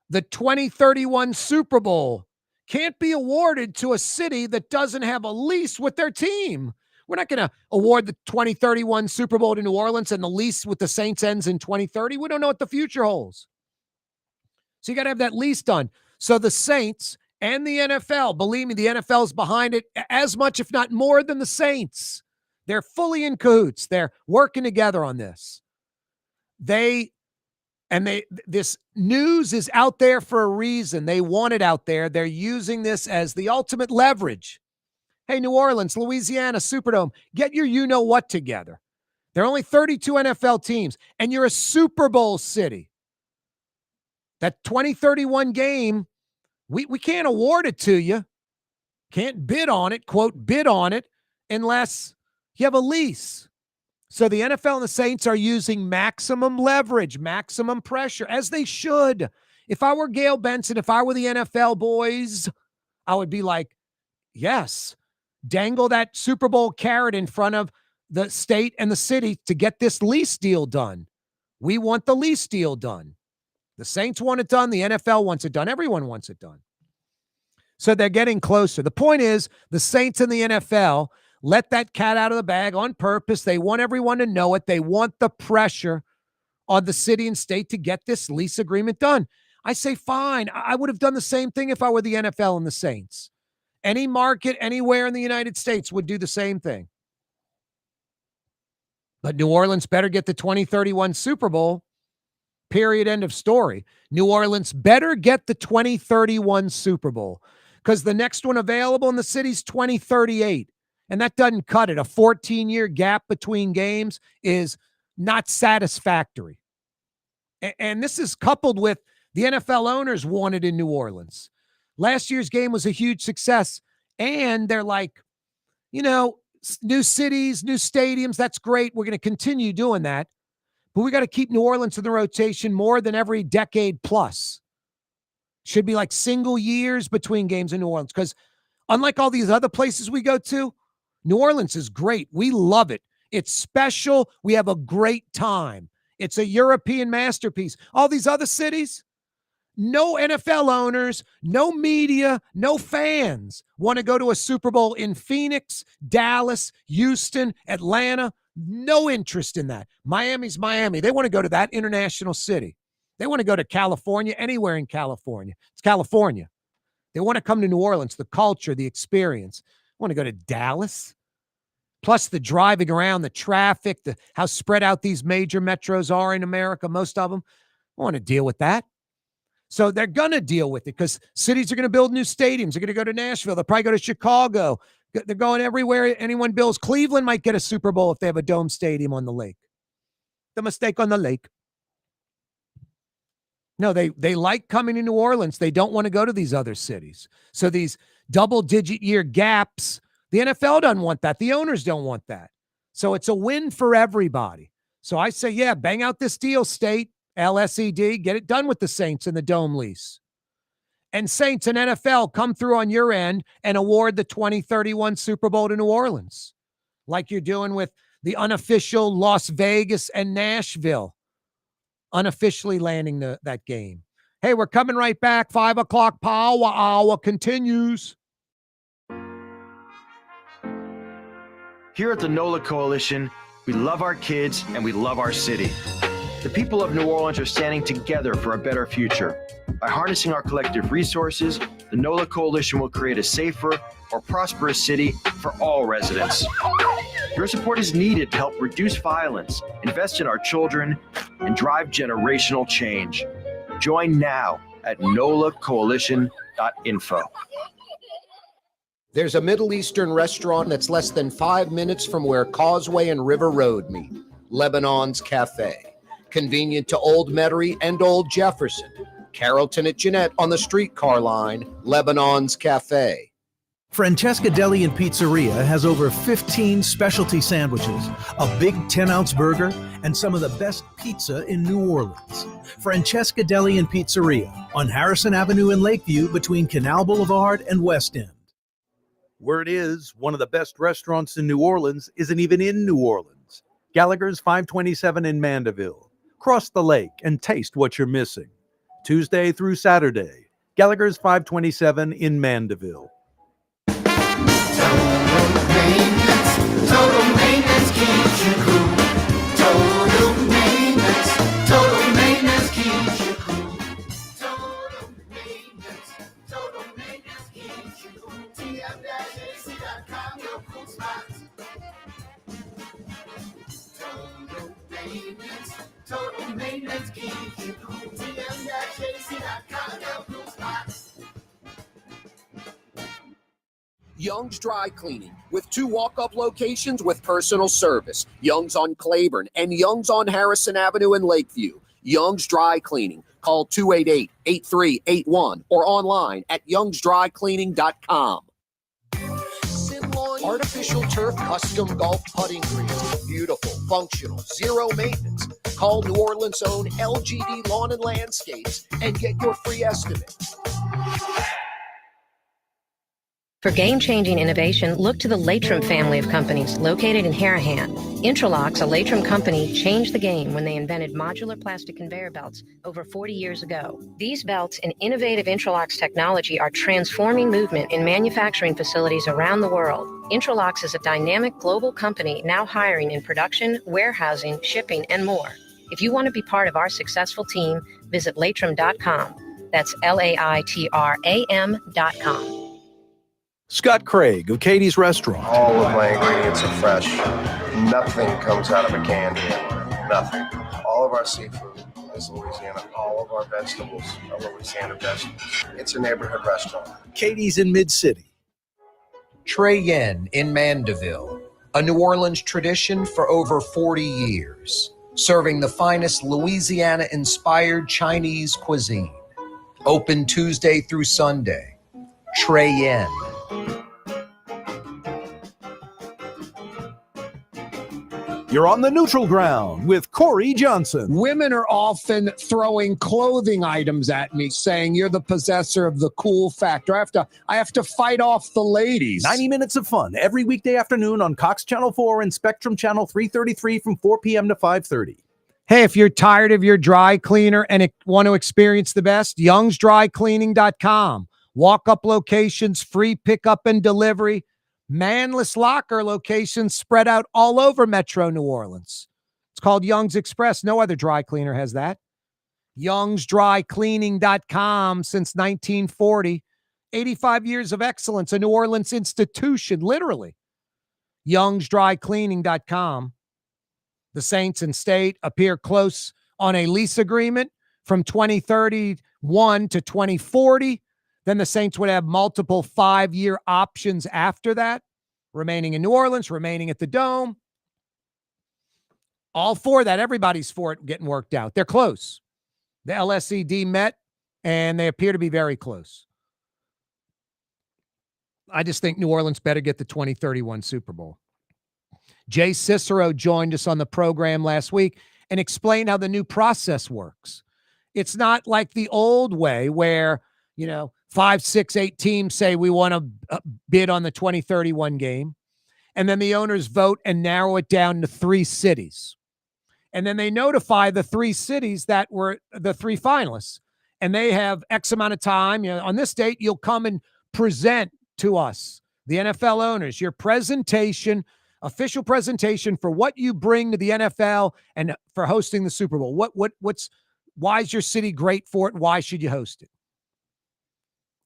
the 2031 Super Bowl can't be awarded to a city that doesn't have a lease with their team. We're not going to award the 2031 Super Bowl to New Orleans and the lease with the Saints ends in 2030. We don't know what the future holds. So you got to have that lease done. So the Saints and the NFL, believe me, the NFL is behind it as much, if not more, than the Saints. They're fully in cahoots. They're working together on this. This news is out there for a reason. They want it out there. They're using this as the ultimate leverage. Hey, New Orleans, Louisiana, Superdome, get your you-know-what together. There are only 32 NFL teams, and you're a Super Bowl city. That 2031 game, we can't award it to you. Can't bid on it, quote, bid on it, unless you have a lease. So the NFL and the Saints are using maximum leverage, maximum pressure, as they should. If I were Gail Benson, if I were the NFL boys, I would be like, yes, dangle that Super Bowl carrot in front of the state and the city to get this lease deal done. We want the lease deal done. The Saints want it done. The NFL wants it done. Everyone wants it done. So they're getting closer. The point is, the Saints and the NFL let that cat out of the bag on purpose. They want everyone to know it. They want the pressure on the city and state to get this lease agreement done. I say, fine. I would have done the same thing if I were the NFL and the Saints. Any market anywhere in the United States would do the same thing. But New Orleans better get the 2031 Super Bowl. Period. End of story. New Orleans better get the 2031 Super Bowl, because the next one available in the city's 2038. And that doesn't cut it. A 14-year gap between games is not satisfactory. And this is coupled with the NFL owners want it in New Orleans. Last year's game was a huge success. And they're like, new cities, new stadiums, that's great. We're going to continue doing that. But we got to keep New Orleans in the rotation more than every decade plus. Should be like single years between games in New Orleans, because unlike all these other places we go to, New Orleans is great. We love it. It's special. We have a great time. It's a European masterpiece. All these other cities, no NFL owners, no media, no fans want to go to a Super Bowl in Phoenix, Dallas, Houston, Atlanta. No interest in that. Miami's Miami. They want to go to that international city. They want to go to California, anywhere in California. It's California. They want to come to New Orleans, the culture, the experience. They want to go to Dallas. Plus the driving around, the traffic, how spread out these major metros are in America, most of them. I want to deal with that. So they're going to deal with it, because cities are going to build new stadiums. They're going to go to Nashville. They'll probably go to Chicago. They're going everywhere anyone builds. Cleveland might get a Super Bowl if they have a dome stadium on the lake. The mistake on the lake. No, they like coming to New Orleans. They don't want to go to these other cities. So these double-digit year gaps, the NFL doesn't want that. The owners don't want that. So it's a win for everybody. So I say, yeah, bang out this deal, state, LSED, get it done with the Saints and the dome lease. And Saints and NFL, come through on your end and award the 2031 Super Bowl to New Orleans, like you're doing with the unofficial Las Vegas and Nashville, unofficially landing that game. Hey, we're coming right back. 5 o'clock power hour continues. Here at the NOLA Coalition, we love our kids and we love our city. The people of New Orleans are standing together for a better future. By harnessing our collective resources, the NOLA Coalition will create a safer, more prosperous city for all residents. Your support is needed to help reduce violence, invest in our children, and drive generational change. Join now at nolacoalition.info. There's a Middle Eastern restaurant that's less than 5 minutes from where Causeway and River Road meet, Lebanon's Cafe. Convenient to Old Metairie and Old Jefferson. Carrollton at Jeanette on the streetcar line, Lebanon's Cafe. Francesca Deli and Pizzeria has over 15 specialty sandwiches, a big 10-ounce burger, and some of the best pizza in New Orleans. Francesca Deli and Pizzeria on Harrison Avenue in Lakeview between Canal Boulevard and West End. Word is, one of the best restaurants in New Orleans isn't even in New Orleans. Gallagher's 527 in Mandeville. Cross the lake and taste what you're missing. Tuesday through Saturday, Gallagher's 527 in Mandeville. Total maintenance keeps you cool. Total maintenance keeps you cool. Total maintenance keeps you cool. TM-AC.com, your cool spots. Total maintenance keeps you cool. TM-AC.com, your cool spots. Young's Dry Cleaning, with 2 walk-up locations with personal service. Young's on Claiborne and Young's on Harrison Avenue in Lakeview. Young's Dry Cleaning. Call 288-8381 or online at youngsdrycleaning.com. Artificial turf custom golf putting greens. Beautiful, functional, zero maintenance. Call New Orleans' own LGD Lawn and Landscapes and get your free estimate. For game-changing innovation, look to the Latrim family of companies located in Harahan. Intralox, a Latrim company, changed the game when they invented modular plastic conveyor belts over 40 years ago. These belts and innovative Intralox technology are transforming movement in manufacturing facilities around the world. Intralox is a dynamic global company now hiring in production, warehousing, shipping, and more. If you want to be part of our successful team, visit latrim.com. That's LAITRAM.com. Scott Craig of Katie's Restaurant. All of my ingredients are fresh. Nothing comes out of a can here. Nothing. All of our seafood is Louisiana. All of our vegetables are Louisiana vegetables. It's a neighborhood restaurant. Katie's in Mid-City. Trey Yen in Mandeville, a New Orleans tradition for over 40 years, serving the finest Louisiana-inspired Chinese cuisine. Open Tuesday through Sunday. Trey Yen. You're on the neutral ground with Corey Johnson. Women are often throwing clothing items at me, saying you're the possessor of the cool factor. I have to fight off the ladies. 90 minutes of fun every weekday afternoon on Cox Channel 4 and Spectrum Channel 333 from 4 p.m. to 5:30. Hey, if you're tired of your dry cleaner and want to experience the best, youngsdrycleaning.com. Walk-up locations, free pickup and delivery. Manless locker locations spread out all over Metro New Orleans. It's called Young's Express. No other dry cleaner has that. youngsdrycleaning.com since 1940. 85 years of excellence, a New Orleans institution, literally. youngsdrycleaning.com. The Saints and State appear close on a lease agreement from 2031 to 2040. Then the Saints would have multiple 5-year options after that, remaining in New Orleans, remaining at the Dome. All for that. Everybody's for it getting worked out. They're close. The LSED met, and they appear to be very close. I just think New Orleans better get the 2031 Super Bowl. Jay Cicero joined us on the program last week and explained how the new process works. It's not like the old way where, 5, 6, 8 teams say we want to bid on the 2031 game. And then the owners vote and narrow it down to 3 cities. And then they notify the 3 cities that were the 3 finalists. And they have X amount of time. On this date, you'll come and present to us, the NFL owners, your presentation, official presentation for what you bring to the NFL and for hosting the Super Bowl. Why is your city great for it? Why should you host it?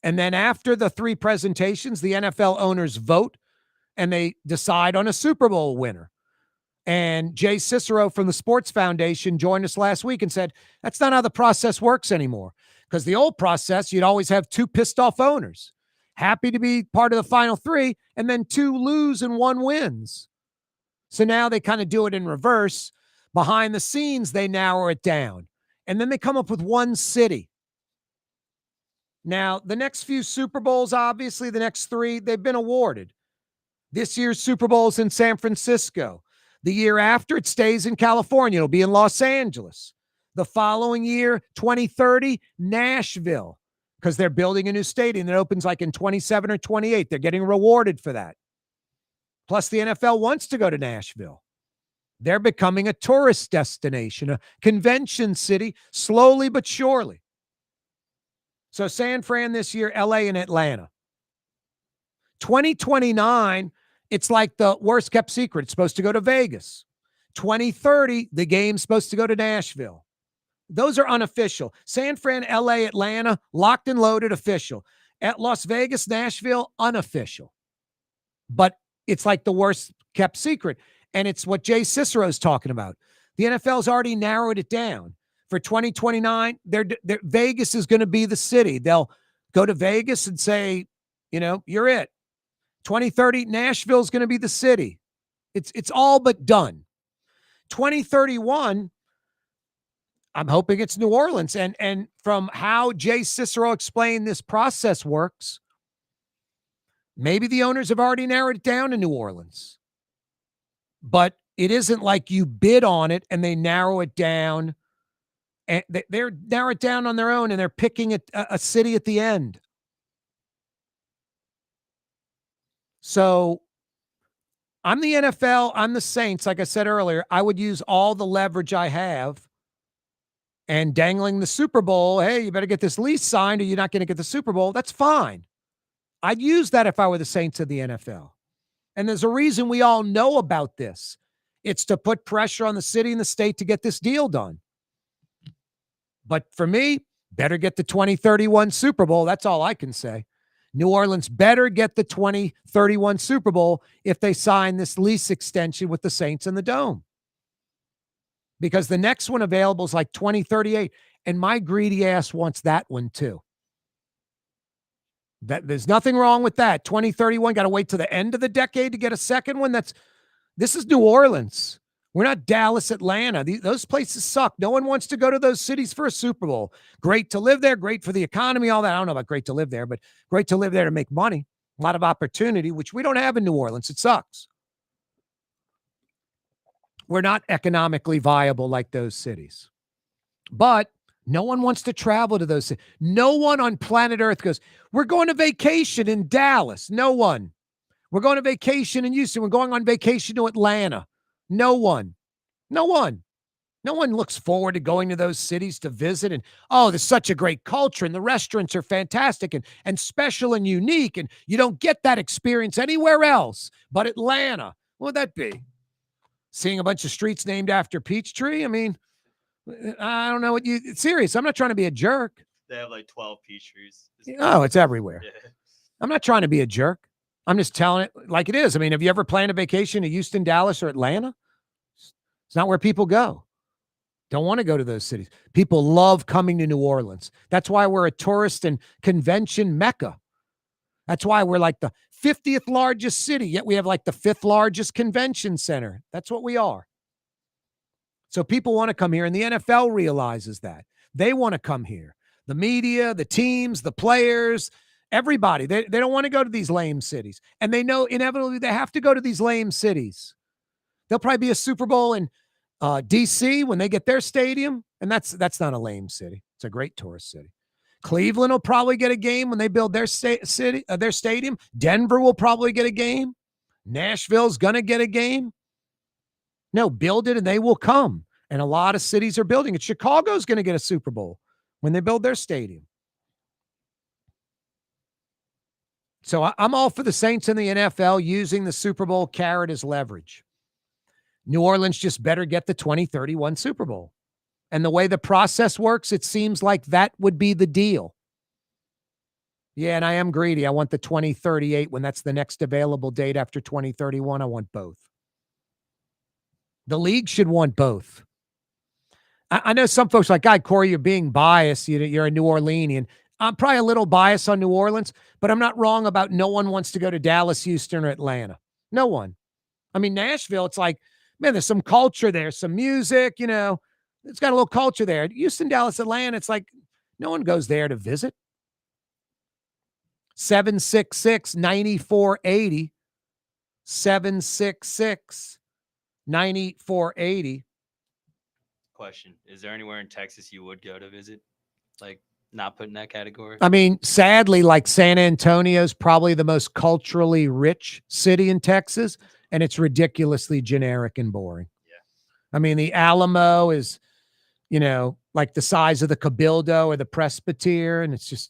And then after the 3 presentations, the NFL owners vote and they decide on a Super Bowl winner. And Jay Cicero from the Sports Foundation joined us last week and said, that's not how the process works anymore. Because the old process, you'd always have 2 pissed off owners, happy to be part of the final 3, and then 2 lose and 1 wins. So now they kind of do it in reverse. Behind the scenes, they narrow it down. And then they come up with 1 city. Now, the next few Super Bowls, obviously, the next 3, they've been awarded. This year's Super Bowl is in San Francisco. The year after, it stays in California. It'll be in Los Angeles. The following year, 2030, Nashville, because they're building a new stadium that opens like in 27 or 28. They're getting rewarded for that. Plus, the NFL wants to go to Nashville. They're becoming a tourist destination, a convention city, slowly but surely. So San Fran this year, LA and Atlanta. 2029, it's like the worst kept secret. It's supposed to go to Vegas. 2030, the game's supposed to go to Nashville. Those are unofficial. San Fran, LA, Atlanta, locked and loaded, official. At Las Vegas, Nashville, unofficial. But it's like the worst kept secret. And it's what Jay Cicero's talking about. The NFL's already narrowed it down. For 2029, Vegas is going to be the city. They'll go to Vegas and say, you're it. 2030, Nashville's going to be the city. It's all but done. 2031, I'm hoping it's New Orleans. And from how Jay Cicero explained this process works, maybe the owners have already narrowed it down to New Orleans. But it isn't like you bid on it and they narrow it down. And they're narrow it down on their own, and they're picking a city at the end. So I'm the NFL. I'm the Saints. Like I said earlier, I would use all the leverage I have and dangling the Super Bowl. Hey, you better get this lease signed or you're not going to get the Super Bowl. That's fine. I'd use that if I were the Saints of the NFL. And there's a reason we all know about this. It's to put pressure on the city and the state to get this deal done. But for me, better get the 2031 Super Bowl. That's all I can say. New Orleans better get the 2031 Super Bowl if they sign this lease extension with the Saints in the Dome. Because the next one available is like 2038. And my greedy ass wants that one too. There's nothing wrong with that. 2031, got to wait to the end of the decade to get a second one. This is New Orleans. We're not Dallas, Atlanta. Those places suck. No one wants to go to those cities for a Super Bowl. Great to live there, great for the economy, all that. I don't know about great to live there, but great to live there to make money. A lot of opportunity, which we don't have in New Orleans. It sucks. We're not economically viable like those cities. But no one wants to travel to those cities. No one on planet Earth goes, we're going to vacation in Dallas. No one. We're going to vacation in Houston. We're going on vacation to Atlanta. No one. No one. No one looks forward to going to those cities to visit. And, oh, there's such a great culture and the restaurants are fantastic and special and unique. And you don't get that experience anywhere else but Atlanta. What would that be? Seeing a bunch of streets named after Peachtree? I mean, I don't know what it's serious. I'm not trying to be a jerk. They have like 12 peach trees. Oh, it's everywhere. Yeah. I'm not trying to be a jerk. I'm just telling it like it is. I mean, have you ever planned a vacation to Houston, Dallas, or Atlanta? It's not where people go. Don't want to go to those cities. People love coming to New Orleans. That's why we're a tourist and convention mecca. That's why we're like the 50th largest city, yet we have like the 5th largest convention center. That's what we are. So people want to come here, and the NFL realizes that. They want to come here. The media, the teams, the players, everybody. They don't want to go to these lame cities. And they know inevitably they have to go to these lame cities. There'll probably be a Super Bowl in D.C. when they get their stadium, and that's not a lame city. It's a great tourist city. Cleveland will probably get a game when they build their their stadium. Denver will probably get a game. Nashville's going to get a game. No, build it and they will come. And a lot of cities are building it. Chicago's going to get a Super Bowl when they build their stadium. So I'm all for the Saints and the NFL using the Super Bowl carrot as leverage. New Orleans just better get the 2031 Super Bowl. And the way the process works, it seems like that would be the deal. Yeah, and I am greedy. I want the 2038 when that's the next available date after 2031. I want both. The league should want both. I know some folks are like, God, Corey, you're being biased. You're a New Orleanian. I'm probably a little biased on New Orleans, but I'm not wrong about no one wants to go to Dallas, Houston, or Atlanta. No one. I mean, Nashville, it's like, man, there's some culture there, some music, it's got a little culture there. Houston, Dallas, Atlanta, it's like no one goes there to visit. 766-9480. 766-9480. Question: is there anywhere in Texas you would go to visit? Like, not put in that category? I mean, sadly, like San Antonio's probably the most culturally rich city in Texas, and it's ridiculously generic and boring. Yeah. I mean, the Alamo is, like the size of the Cabildo or the Presbyterian, and it's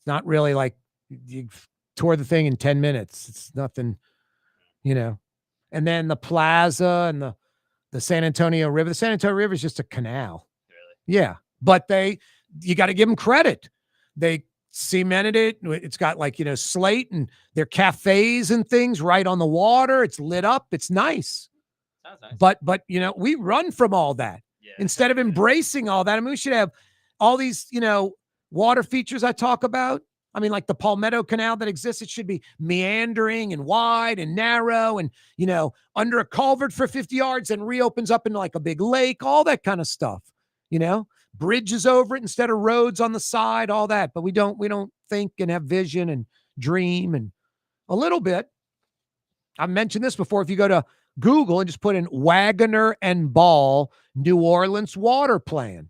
not really like you tour the thing in 10 minutes. It's nothing, And then the Plaza and the San Antonio River. The San Antonio River is just a canal. Really? Yeah. But you got to give them credit. They cemented it. It's got slate and their cafes and things right on the water. It's lit up. It's nice. Sounds nice. But we run from all that. Yeah. Instead of embracing all that. I mean, we should have all these, water features I talk about. I mean, like the Palmetto Canal that exists, it should be meandering and wide and narrow and, under a culvert for 50 yards and reopens up into like a big lake, all that kind of stuff, bridges over it instead of roads on the side, all that. But we don't think and have vision and dream and a little bit. I've mentioned this before. If you go to Google and just put in Wagoner and Ball, New Orleans water plan,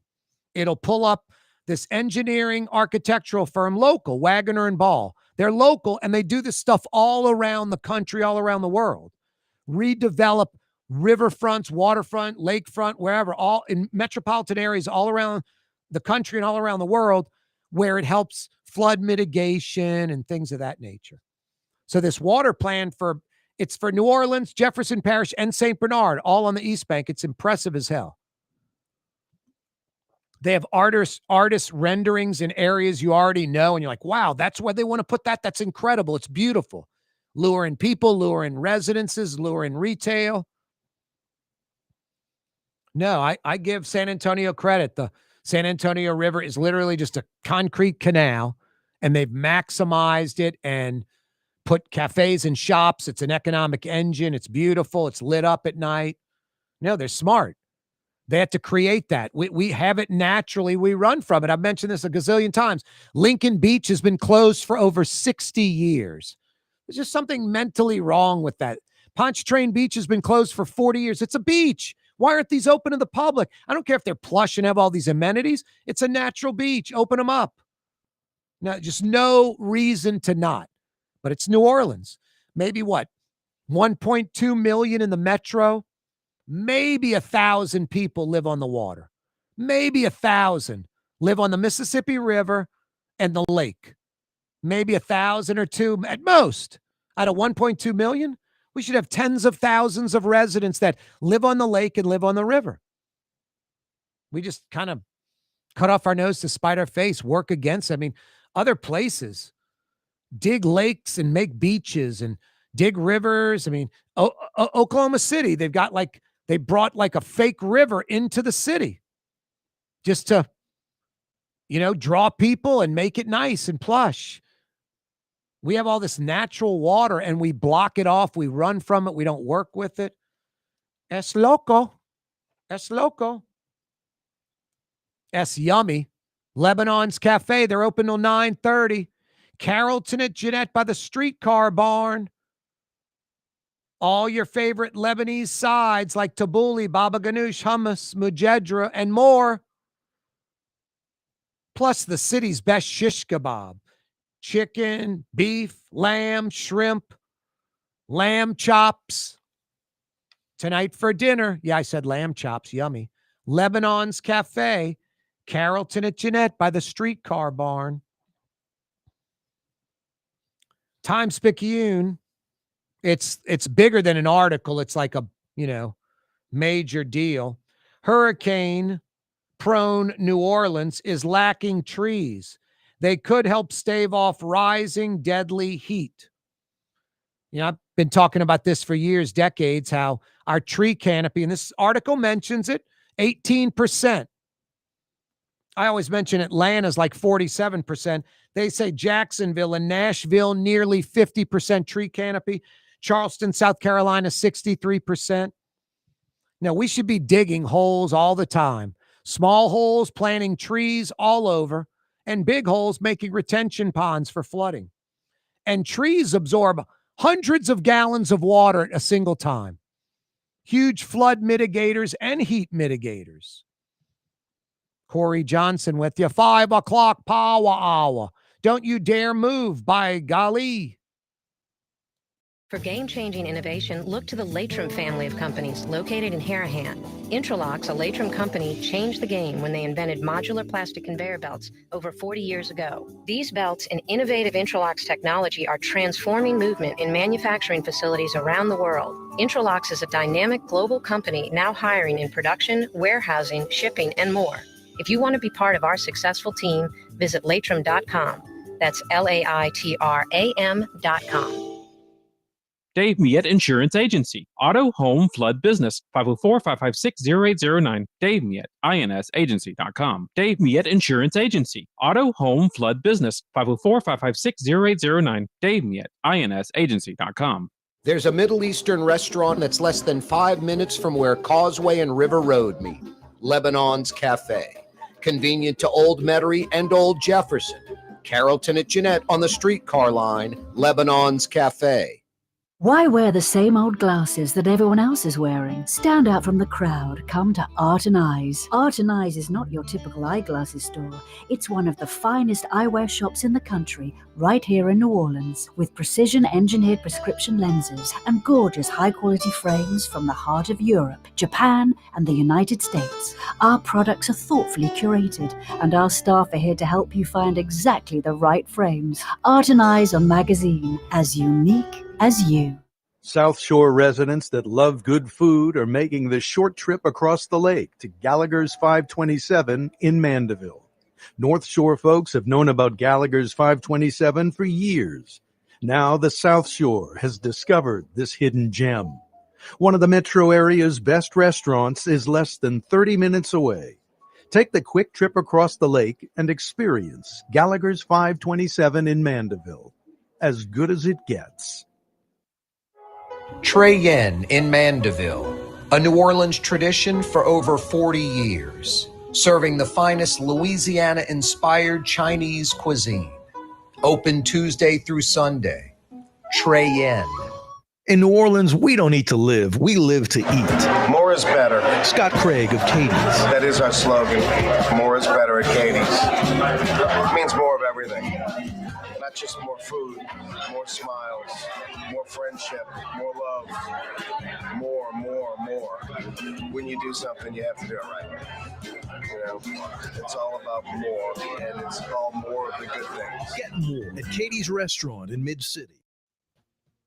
it'll pull up this engineering architectural firm, local, Wagoner and Ball. They're local, and they do this stuff all around the country, all around the world. Redevelop riverfronts, waterfront, lakefront, wherever, all in metropolitan areas all around the country and all around the world, where it helps flood mitigation and things of that nature. So this water plan it's for New Orleans, Jefferson Parish, and St. Bernard, all on the East Bank. It's impressive as hell. They have artist renderings in areas you already know, and you're like, wow, that's where they want to put that. That's incredible. It's beautiful. Lure in people, lure in residences, lure in retail. No, I give San Antonio credit. The San Antonio River is literally just a concrete canal, and they've maximized it and put cafes and shops. It's an economic engine. It's beautiful. It's lit up at night. No, they're smart. They had to create that. We have it naturally. We run from it. I've mentioned this a gazillion times. Lincoln Beach has been closed for over 60 years. There's just something mentally wrong with that. Pontchartrain Beach has been closed for 40 years. It's a beach. Why aren't these open to the public? I don't care if they're plush and have all these amenities. It's a natural beach. Open them up. No, just no reason to not. But it's New Orleans. Maybe what? 1.2 million in the metro. Maybe 1,000 people live on the water. Maybe 1,000 live on the Mississippi River and the lake. Maybe 1,000 or two at most. Out of 1.2 million, we should have tens of thousands of residents that live on the lake and live on the river. We just kind of cut off our nose to spite our face, work against it. I mean, other places dig lakes and make beaches and dig rivers. I mean, Oklahoma City, they brought like a fake river into the city just to, draw people and make it nice and plush. We have all this natural water and we block it off. We run from it. We don't work with it. Es loco. Es loco. Es yummy. Lebanon's Cafe. They're open till 9:30. Carrollton at Jeanette by the streetcar barn. All your favorite Lebanese sides like tabbouleh, baba ganoush, hummus, mujedra, and more. Plus the city's best shish kebab. Chicken, beef, lamb, shrimp, lamb chops. Tonight for dinner. Yeah, I said lamb chops. Yummy. Lebanon's Cafe. Carrollton at Jeanette by the streetcar barn. Times-Picayune. It's bigger than an article. It's like a, major deal. Hurricane-prone New Orleans is lacking trees. They could help stave off rising deadly heat. I've been talking about this for years, decades, how our tree canopy, and this article mentions it, 18%. I always mention Atlanta's like 47%. They say Jacksonville and Nashville, nearly 50% tree canopy. Charleston, South Carolina, 63%. Now, we should be digging holes all the time. Small holes, planting trees all over, and big holes making retention ponds for flooding. And trees absorb hundreds of gallons of water at a single time. Huge flood mitigators and heat mitigators. Corey Johnson with you. 5 o'clock power hour. Don't you dare move, by golly. For game-changing innovation, look to the Latrim family of companies located in Harahan. Intralox, a Latrim company, changed the game when they invented modular plastic conveyor belts over 40 years ago. These belts and innovative Intralox technology are transforming movement in manufacturing facilities around the world. Intralox is a dynamic global company now hiring in production, warehousing, shipping, and more. If you want to be part of our successful team, visit Latrim.com. That's LAITRAM.com. Dave Miette Insurance Agency. Auto, home, flood, business. 504-556-0809. Dave Miette, INSagency.com. Dave Miette Insurance Agency. Auto, home, flood, business. 504-556-0809. Dave Miette, INSagency.com. There's a Middle Eastern restaurant that's less than 5 minutes from where Causeway and River Road meet. Lebanon's Cafe. Convenient to Old Metairie and Old Jefferson. Carrollton at Jeanette on the streetcar line. Lebanon's Cafe. Why wear the same old glasses that everyone else is wearing? Stand out from the crowd. Come to Art and Eyes. Art and Eyes is not your typical eyeglasses store. It's one of the finest eyewear shops in the country, right here in New Orleans, with precision-engineered prescription lenses and gorgeous high-quality frames from the heart of Europe, Japan, and the United States. Our products are thoughtfully curated, and our staff are here to help you find exactly the right frames. Art and Eyes on Magazine, as unique as you. South Shore residents that love good food are making the short trip across the lake to Gallagher's 527 in Mandeville. North Shore folks have known about Gallagher's 527 for years. Now the South Shore has discovered this hidden gem. One of the metro area's best restaurants is less than 30 minutes away. Take the quick trip across the lake and experience Gallagher's 527 in Mandeville. As good as it gets. Trey Yen in Mandeville, a New Orleans tradition for over 40 years, serving the finest Louisiana-inspired Chinese cuisine. Open Tuesday through Sunday. Trey Yen. In New Orleans, we don't eat to live, we live to eat. More is better. Scott Craig of Katie's. That is our slogan. More is better at Katie's. It means more of everything. Not just more food, more smiles, more friendship, more love, more. When you do something, you have to do it right. You know, it's all about more, and it's all more of the good things. Get more at Katie's Restaurant in Mid-City.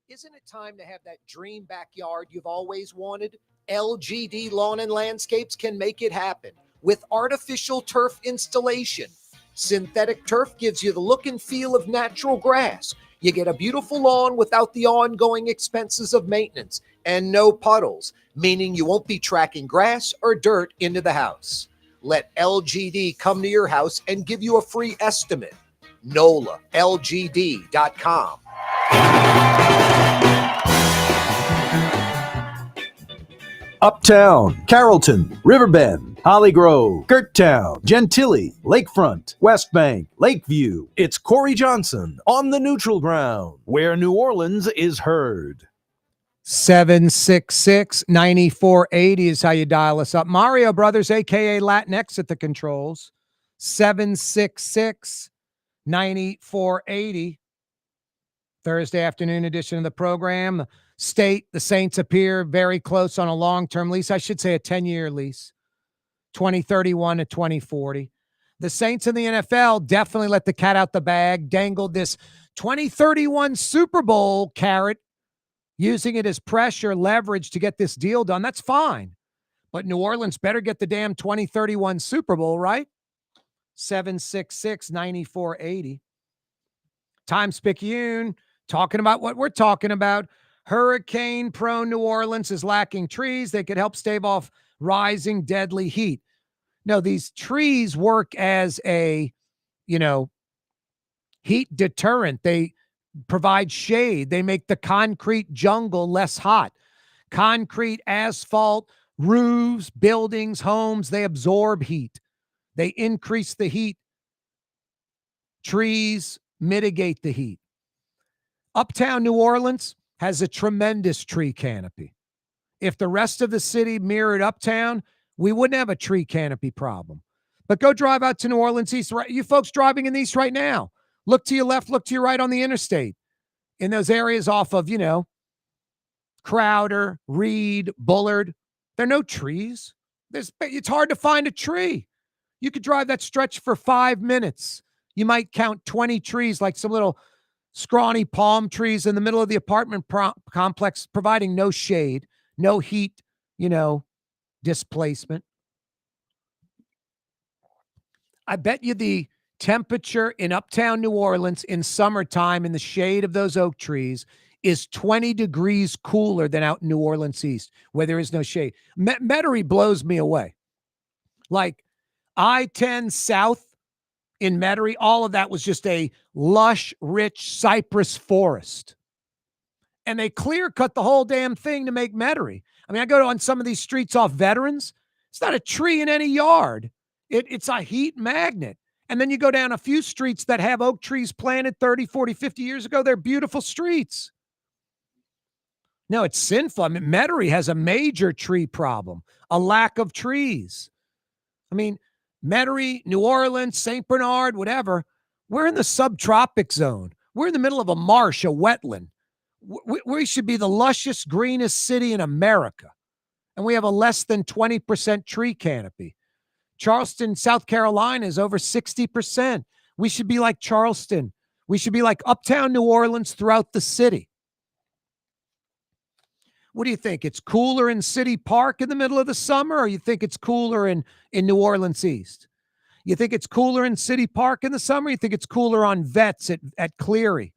Isn't it time to have that dream backyard you've always wanted? LGD Lawn and Landscapes can make it happen with artificial turf installation. Synthetic turf gives you the look and feel of natural grass. You get a beautiful lawn without the ongoing expenses of maintenance and no puddles, meaning you won't be tracking grass or dirt into the house. Let LGD come to your house and give you a free estimate. NOLA, LGD.com. Uptown, Carrollton, Riverbend, Holly Grove, Gerttown, Gentilly, Lakefront, West Bank, Lakeview. It's Corey Johnson on the neutral ground, where New Orleans is heard. 766-9480 is how you dial us up. Mario Brothers, a.k.a. Latinx at the controls. 766-9480. Thursday afternoon edition of the program. State, the Saints appear very close on a long-term lease. I should say a 10-year lease, 2031 to 2040. The Saints in the NFL definitely let the cat out the bag, dangled this 2031 Super Bowl carrot, using it as pressure, leverage to get this deal done. That's fine. But New Orleans better get the damn 2031 Super Bowl, right? 766-9480. Times-Picayune, talking about what we're talking about. Hurricane-prone New Orleans is lacking trees. They could help stave off rising deadly heat. No, these trees work as a, heat deterrent. They provide shade. They make the concrete jungle less hot. Concrete, asphalt, roofs, buildings, homes, they absorb heat. They increase the heat. Trees mitigate the heat. Uptown New Orleans has a tremendous tree canopy. If the rest of the city mirrored Uptown, we wouldn't have a tree canopy problem. But go drive out to New Orleans East. Right, you folks driving in the East right now, look to your left, look to your right on the interstate. In those areas off of, Crowder, Reed, Bullard, there are no trees. It's hard to find a tree. You could drive that stretch for 5 minutes. You might count 20 trees, like some little scrawny palm trees in the middle of the apartment complex, providing no shade, no heat, displacement. I bet you the temperature in Uptown New Orleans in summertime in the shade of those oak trees is 20 degrees cooler than out in New Orleans East, where there is no shade. Metairie blows me away. Like I-10 South in Metairie, all of that was just a lush, rich cypress forest. And they clear-cut the whole damn thing to make Metairie. I mean, I go on some of these streets off Veterans. It's not a tree in any yard. It's a heat magnet. And then you go down a few streets that have oak trees planted 30, 40, 50 years ago. They're beautiful streets. No, it's sinful. I mean, Metairie has a major tree problem, a lack of trees. I mean, Metairie, New Orleans, St. Bernard, whatever, we're in the subtropic zone. We're in the middle of a marsh, a wetland. We should be the lushest, greenest city in America. And we have a less than 20% tree canopy. Charleston, South Carolina is over 60%. We should be like Charleston. We should be like uptown New Orleans throughout the city. What do you think? It's cooler in City Park in the middle of the summer, or you think it's cooler in New Orleans East? You think it's cooler in City Park in the summer? You think it's cooler on Vets at Cleary?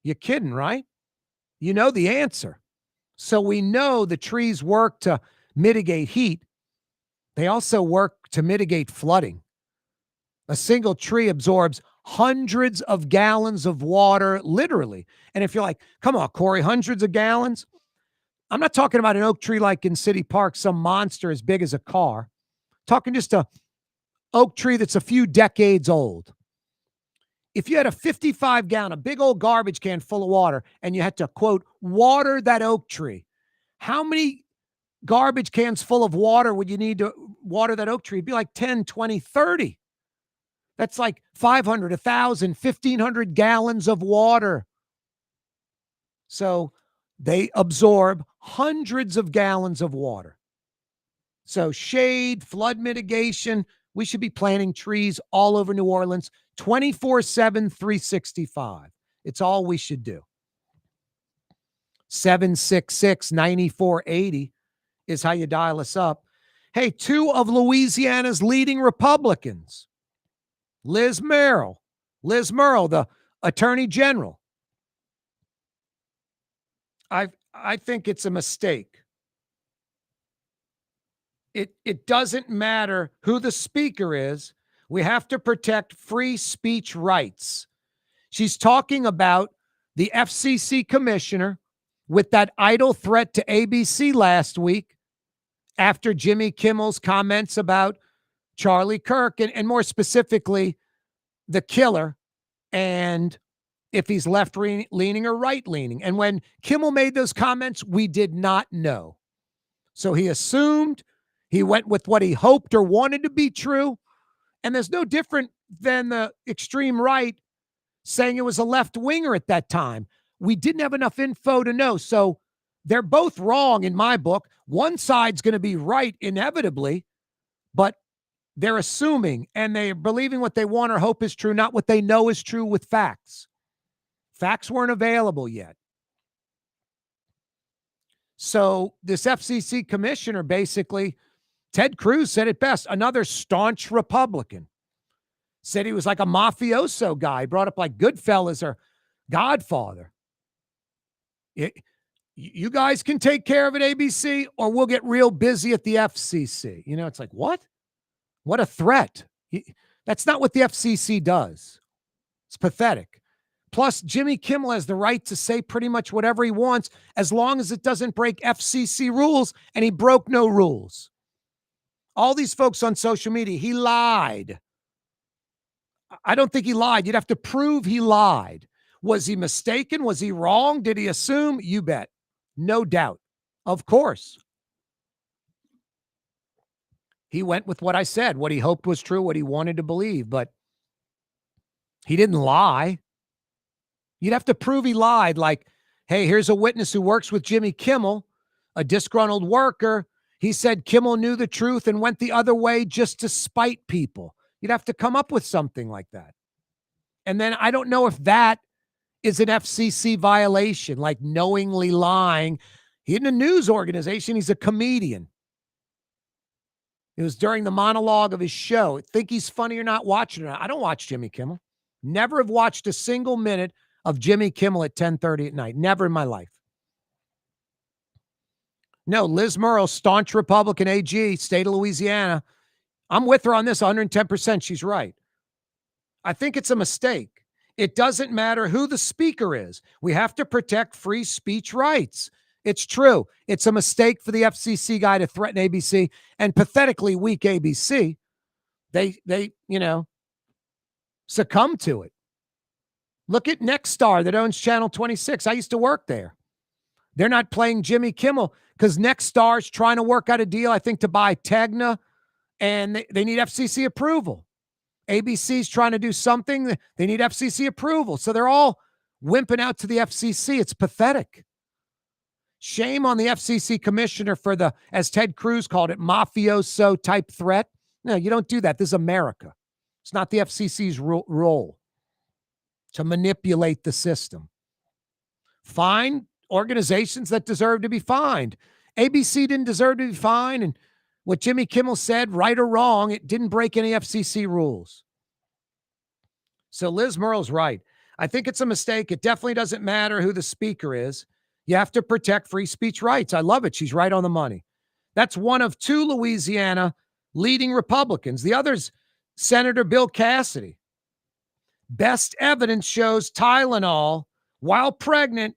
You're kidding, right? You know the answer. So we know the trees work to mitigate heat. They also work to mitigate flooding. A single tree absorbs hundreds of gallons of water, literally. And if you're like, come on, Corey, hundreds of gallons? I'm not talking about an oak tree like in City Park, some monster as big as a car. I'm talking just a oak tree that's a few decades old. If you had a 55-gallon, a big old garbage can full of water, and you had to, quote, water that oak tree, how many garbage cans full of water would you need to water that oak tree? It'd be like 10, 20, 30. That's like 500, 1,000, 1,500 gallons of water. So they absorb hundreds of gallons of water. So shade, flood mitigation, we should be planting trees all over New Orleans 24/7, 365. It's all we should do. 766-9480 is how you dial us up. Hey, two of Louisiana's leading Republicans, Liz Murrill, the Attorney General. I think it's a mistake. It doesn't matter who the speaker is. We have to protect free speech rights. She's talking about the FCC commissioner with that idle threat to ABC last week after Jimmy Kimmel's comments about Charlie Kirk and more specifically, the killer and if he's left-leaning or right-leaning. And when Kimmel made those comments, we did not know. So he assumed, he went with what he hoped or wanted to be true. And there's no different than the extreme right saying it was a left-winger at that time. We didn't have enough info to know. So they're both wrong in my book. One side's going to be right inevitably, but they're assuming and they're believing what they want or hope is true, not what they know is true with facts. Facts weren't available yet. So this FCC commissioner, basically, Ted Cruz said it best, another staunch Republican. Said he was like a mafioso guy, brought up like Goodfellas or Godfather. You guys can take care of it, ABC, or we'll get real busy at the FCC. You know, it's like, what? What a threat. That's not what the FCC does. It's pathetic. Plus, Jimmy Kimmel has the right to say pretty much whatever he wants as long as it doesn't break FCC rules, and he broke no rules. All these folks on social media, he lied. I don't think he lied. You'd have to prove he lied. Was he mistaken? Was he wrong? Did he assume? You bet. No doubt. Of course. He went with what I said, what he hoped was true, what he wanted to believe, but he didn't lie. You'd have to prove he lied, like, hey, here's a witness who works with Jimmy Kimmel, a disgruntled worker. He said Kimmel knew the truth and went the other way just to spite people. You'd have to come up with something like that. And then I don't know if that is an FCC violation, like knowingly lying. He's in a news organization. He's a comedian. It was during the monologue of his show. Think he's funny or not, watching it. I don't watch Jimmy Kimmel. Never have watched a single minute of Jimmy Kimmel at 10:30 at night. Never in my life. No, Liz Murrill, staunch Republican AG, state of Louisiana. I'm with her on this 110%. She's right. I think it's a mistake. It doesn't matter who the speaker is. We have to protect free speech rights. It's true. It's a mistake for the FCC guy to threaten ABC, and pathetically weak ABC. They succumb to it. Look at Nexstar that owns Channel 26. I used to work there. They're not playing Jimmy Kimmel because Nextstar's trying to work out a deal, I think, to buy Tegna, and they need FCC approval. ABC's trying to do something. They need FCC approval. So they're all wimping out to the FCC. It's pathetic. Shame on the FCC commissioner for the, as Ted Cruz called it, mafioso type threat. No, you don't do that. This is America. It's not the FCC's role to manipulate the system. Fine organizations that deserve to be fined. ABC didn't deserve to be fined, and what Jimmy Kimmel said, right or wrong, it didn't break any FCC rules. So Liz Murrow's right. I think it's a mistake. It definitely doesn't matter who the speaker is. You have to protect free speech rights. I love it. She's right on the money. That's one of two Louisiana leading Republicans. The other's Senator Bill Cassidy. Best evidence shows Tylenol, while pregnant,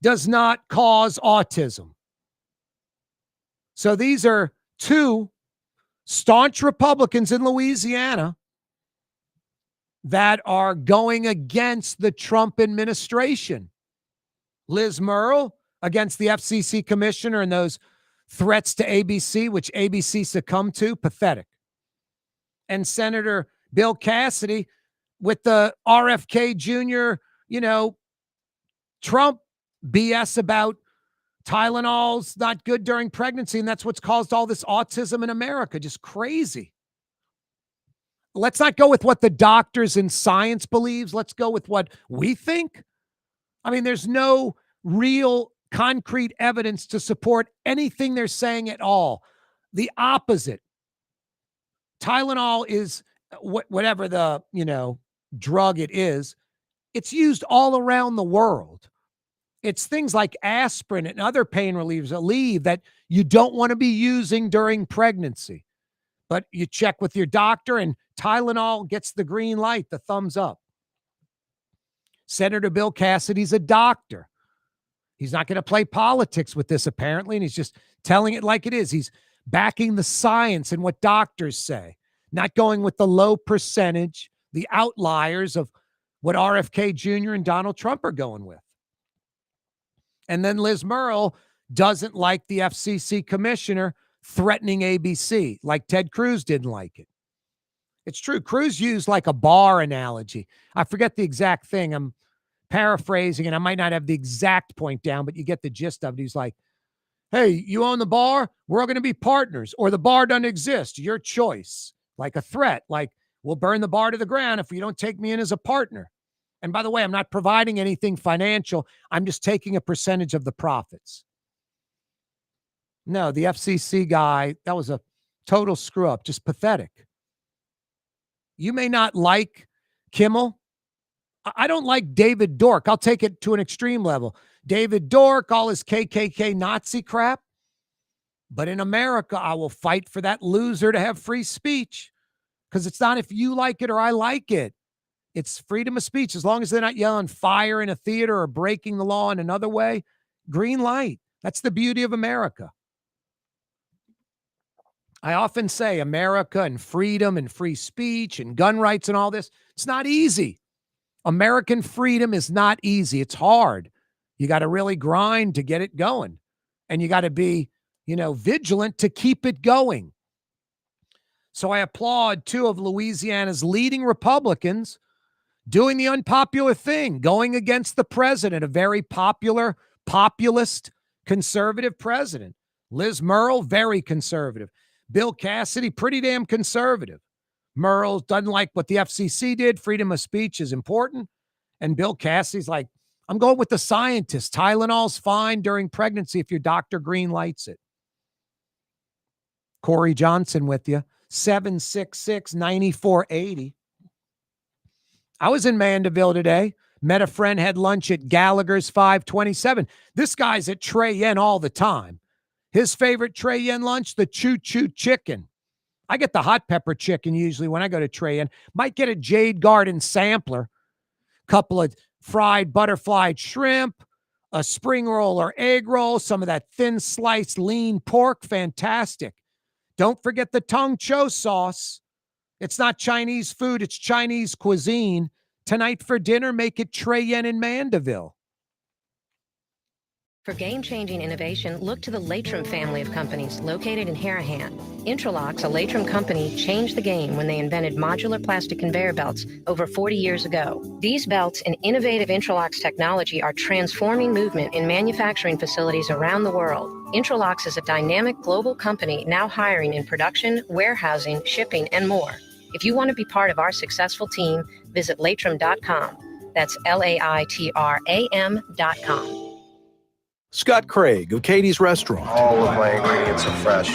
does not cause autism. So these are two staunch Republicans in Louisiana that are going against the Trump administration. Liz Murrow against the FCC commissioner and those threats to ABC, which ABC succumbed to, pathetic. And Senator Bill Cassidy with the RFK Jr., Trump BS about Tylenol's not good during pregnancy, and that's what's caused all this autism in America. Just crazy. Let's not go with what the doctors and science believes. Let's go with what we think. I mean, there's no real concrete evidence to support anything they're saying at all. The opposite. Tylenol is whatever the, drug it is. It's used all around the world. It's things like aspirin and other pain relievers, Aleve, that you don't want to be using during pregnancy. But you check with your doctor and Tylenol gets the green light, the thumbs up. Senator Bill Cassidy's a doctor. He's not going to play politics with this, apparently, and he's just telling it like it is. He's backing the science and what doctors say, not going with the low percentage, the outliers of what RFK Jr. and Donald Trump are going with. And then Liz Murrow doesn't like the FCC commissioner threatening ABC, like Ted Cruz didn't like it. It's true. Cruz used like a bar analogy. I forget the exact thing. I'm paraphrasing, and I might not have the exact point down, but you get the gist of it. He's like, hey, you own the bar? We're all going to be partners, or the bar doesn't exist. Your choice. Like a threat, like we'll burn the bar to the ground if you don't take me in as a partner. And by the way, I'm not providing anything financial. I'm just taking a percentage of the profits. No, the FCC guy, that was a total screw up, just pathetic. You may not like Kimmel. I don't like David Dork. I'll take it to an extreme level. David Dork, all his KKK Nazi crap. But in America, I will fight for that loser to have free speech, because it's not if you like it or I like it. It's freedom of speech. As long as they're not yelling fire in a theater or breaking the law in another way, green light. That's the beauty of America. I often say America and freedom and free speech and gun rights and all this, it's not easy. American freedom is not easy. It's hard. You got to really grind to get it going. And you got to be, vigilant to keep it going. So I applaud two of Louisiana's leading Republicans doing the unpopular thing, going against the president, a very popular, populist, conservative president. Liz Murrow, very conservative. Bill Cassidy, pretty damn conservative. Murrow doesn't like what the FCC did. Freedom of speech is important. And Bill Cassidy's like, I'm going with the scientists. Tylenol's fine during pregnancy if your doctor green lights it. Corey Johnson with you. 766-9480. I was in Mandeville today. Met a friend, had lunch at Gallagher's 527. This guy's at Trey Yen all the time. His favorite Trey Yen lunch, the choo-choo chicken. I get the hot pepper chicken usually when I go to Trey Yen. Might get a Jade Garden sampler. Couple of fried butterfly shrimp, a spring roll or egg roll, some of that thin sliced lean pork. Fantastic. Don't forget the tung cho sauce. It's not Chinese food. It's Chinese cuisine. Tonight for dinner, make it Trey Yen in Mandeville. For game-changing innovation, look to the Latrim family of companies located in Harahan. Intralox, a Latrim company, changed the game when they invented modular plastic conveyor belts over 40 years ago. These belts and innovative Intralox technology are transforming movement in manufacturing facilities around the world. Intralox is a dynamic global company now hiring in production, warehousing, shipping, and more. If you want to be part of our successful team, visit latrim.com. That's LAITRAM.com. Scott Craig of Katie's Restaurant. All of my ingredients are fresh.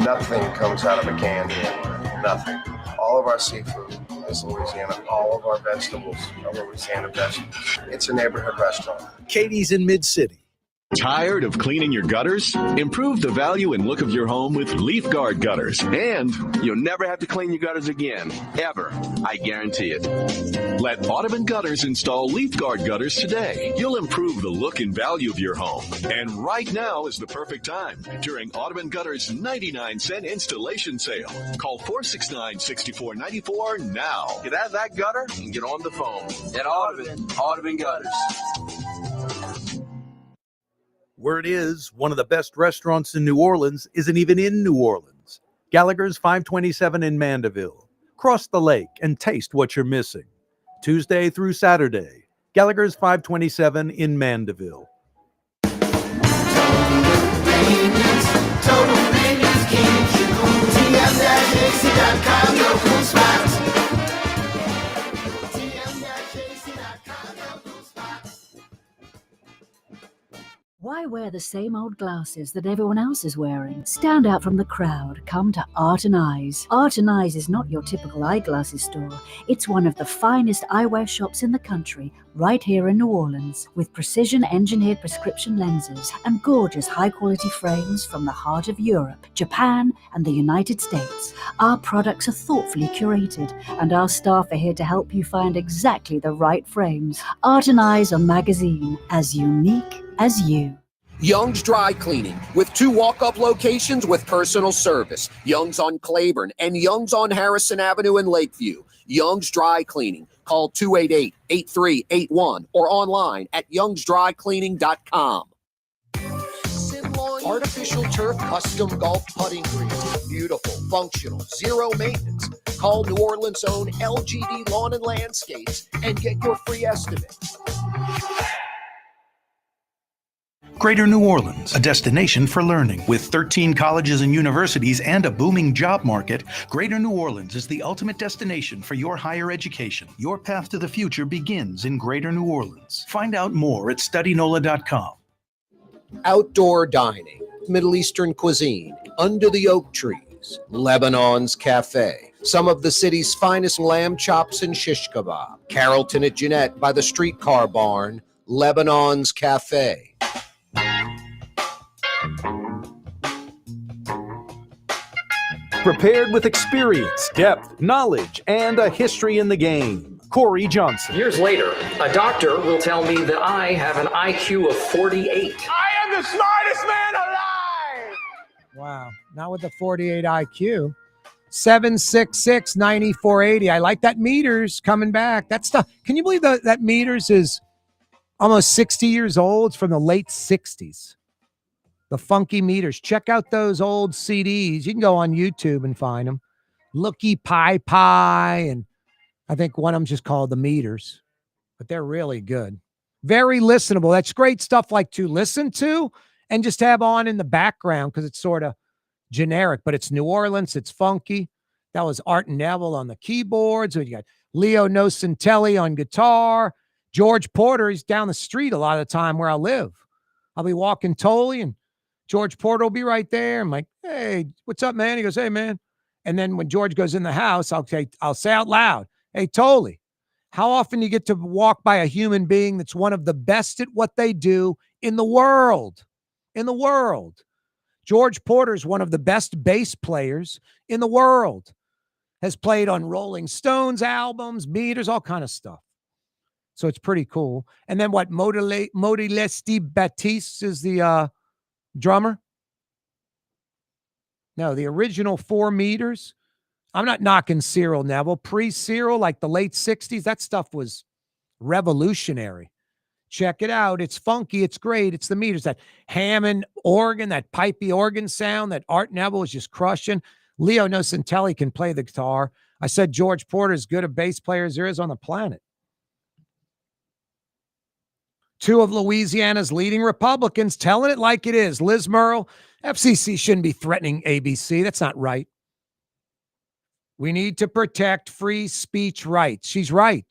Nothing comes out of a can here. Nothing. All of our seafood is Louisiana. All of our vegetables are Louisiana vegetables. It's a neighborhood restaurant. Katie's in Mid-City. Tired of cleaning your gutters? Improve the value and look of your home with Leaf Guard gutters, and you'll never have to clean your gutters again, ever. I guarantee it. Let Audubon Gutters install Leaf Guard gutters today. You'll improve the look and value of your home. And right now is the perfect time during Audubon Gutters' 99-cent installation sale. Call 469-6494 now. Get out of that gutter and get on the phone. At Audubon Gutters. Word is, one of the best restaurants in New Orleans isn't even in New Orleans. Gallagher's 527 in Mandeville. Cross the lake and taste what you're missing. Tuesday through Saturday, Gallagher's 527 in Mandeville. Total maintenance keeps you cool. TM-AC.com, your cool spot. TM-AC.com, your cool spot. Why wear the same old glasses that everyone else is wearing? Stand out from the crowd. Come to Art and Eyes. Art and Eyes is not your typical eyeglasses store. It's one of the finest eyewear shops in the country, right here in New Orleans, with precision-engineered prescription lenses and gorgeous high-quality frames from the heart of Europe, Japan, and the United States. Our products are thoughtfully curated, and our staff are here to help you find exactly the right frames. Art and Eyes are magazine, as unique as you. Young's Dry Cleaning, with 2 walk-up locations with personal service. Young's on Claiborne and Young's on Harrison Avenue in Lakeview. Young's Dry Cleaning. Call 288-8381 or online at youngsdrycleaning.com. Artificial turf custom golf putting greens. Beautiful, functional, zero maintenance. Call New Orleans' own LGD Lawn and Landscapes and get your free estimate. Greater New Orleans, a destination for learning. With 13 colleges and universities and a booming job market, Greater New Orleans is the ultimate destination for your higher education. Your path to the future begins in Greater New Orleans. Find out more at studynola.com. Outdoor dining, Middle Eastern cuisine, under the oak trees, Lebanon's Cafe. Some of the city's finest lamb chops and shish kebab. Carrollton at Jeanette by the streetcar barn, Lebanon's Cafe. Prepared with experience, depth, knowledge, and a history in the game. Corey Johnson. Years later, a doctor will tell me that I have an IQ of 48. I am the smartest man alive! Wow. Not with the 48 IQ. 766-9480. I like that meters coming back. That stuff. Can you believe that meters is almost 60 years old? It's from the late 60s. The funky meters. Check out those old CDs. You can go on YouTube and find them. Looky Pie Pie. And I think one of them just called The Meters. But they're really good. Very listenable. That's great stuff like to listen to and just have on in the background because it's sort of generic. But it's New Orleans. It's funky. That was Art Neville on the keyboards. You got Leo Nocentelli on guitar. George Porter, he's down the street a lot of the time where I live. I'll be walking Tolly and George Porter will be right there. I'm like, hey, what's up, man? He goes, hey, man. And then when George goes in the house, I'll say out loud, hey, Tolly, how often do you get to walk by a human being that's one of the best at what they do in the world? In the world. George Porter is one of the best bass players in the world. Has played on Rolling Stones albums, meters, all kind of stuff. So it's pretty cool. And then what? Modilesti Baptiste is the drummer. No, the original 4 meters. I'm not knocking Cyril Neville. Pre-Cyril, like the late 60s, that stuff was revolutionary. Check it out. It's funky. It's great. It's the meters. That Hammond organ, that pipey organ sound that Art Neville is just crushing. Leo Nocentelli can play the guitar. I said George Porter is good a bass player as there is on the planet. Two of Louisiana's leading Republicans telling it like it is. Liz Murrill, FCC shouldn't be threatening ABC. That's not right. We need to protect free speech rights. She's right.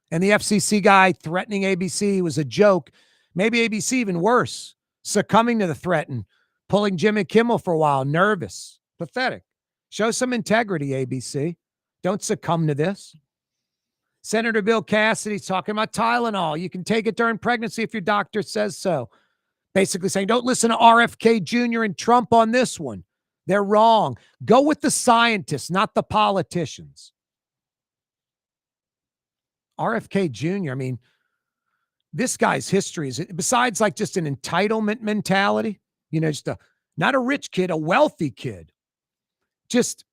And the FCC guy threatening ABC was a joke. Maybe ABC even worse, succumbing to the threat and pulling Jimmy Kimmel for a while. Nervous. Pathetic. Show some integrity, ABC. Don't succumb to this. Senator Bill Cassidy's talking about Tylenol. You can take it during pregnancy if your doctor says so. Basically saying, don't listen to RFK Jr. and Trump on this one. They're wrong. Go with the scientists, not the politicians. RFK Jr., I mean, this guy's history is, besides like just an entitlement mentality, just not a rich kid, a wealthy kid, just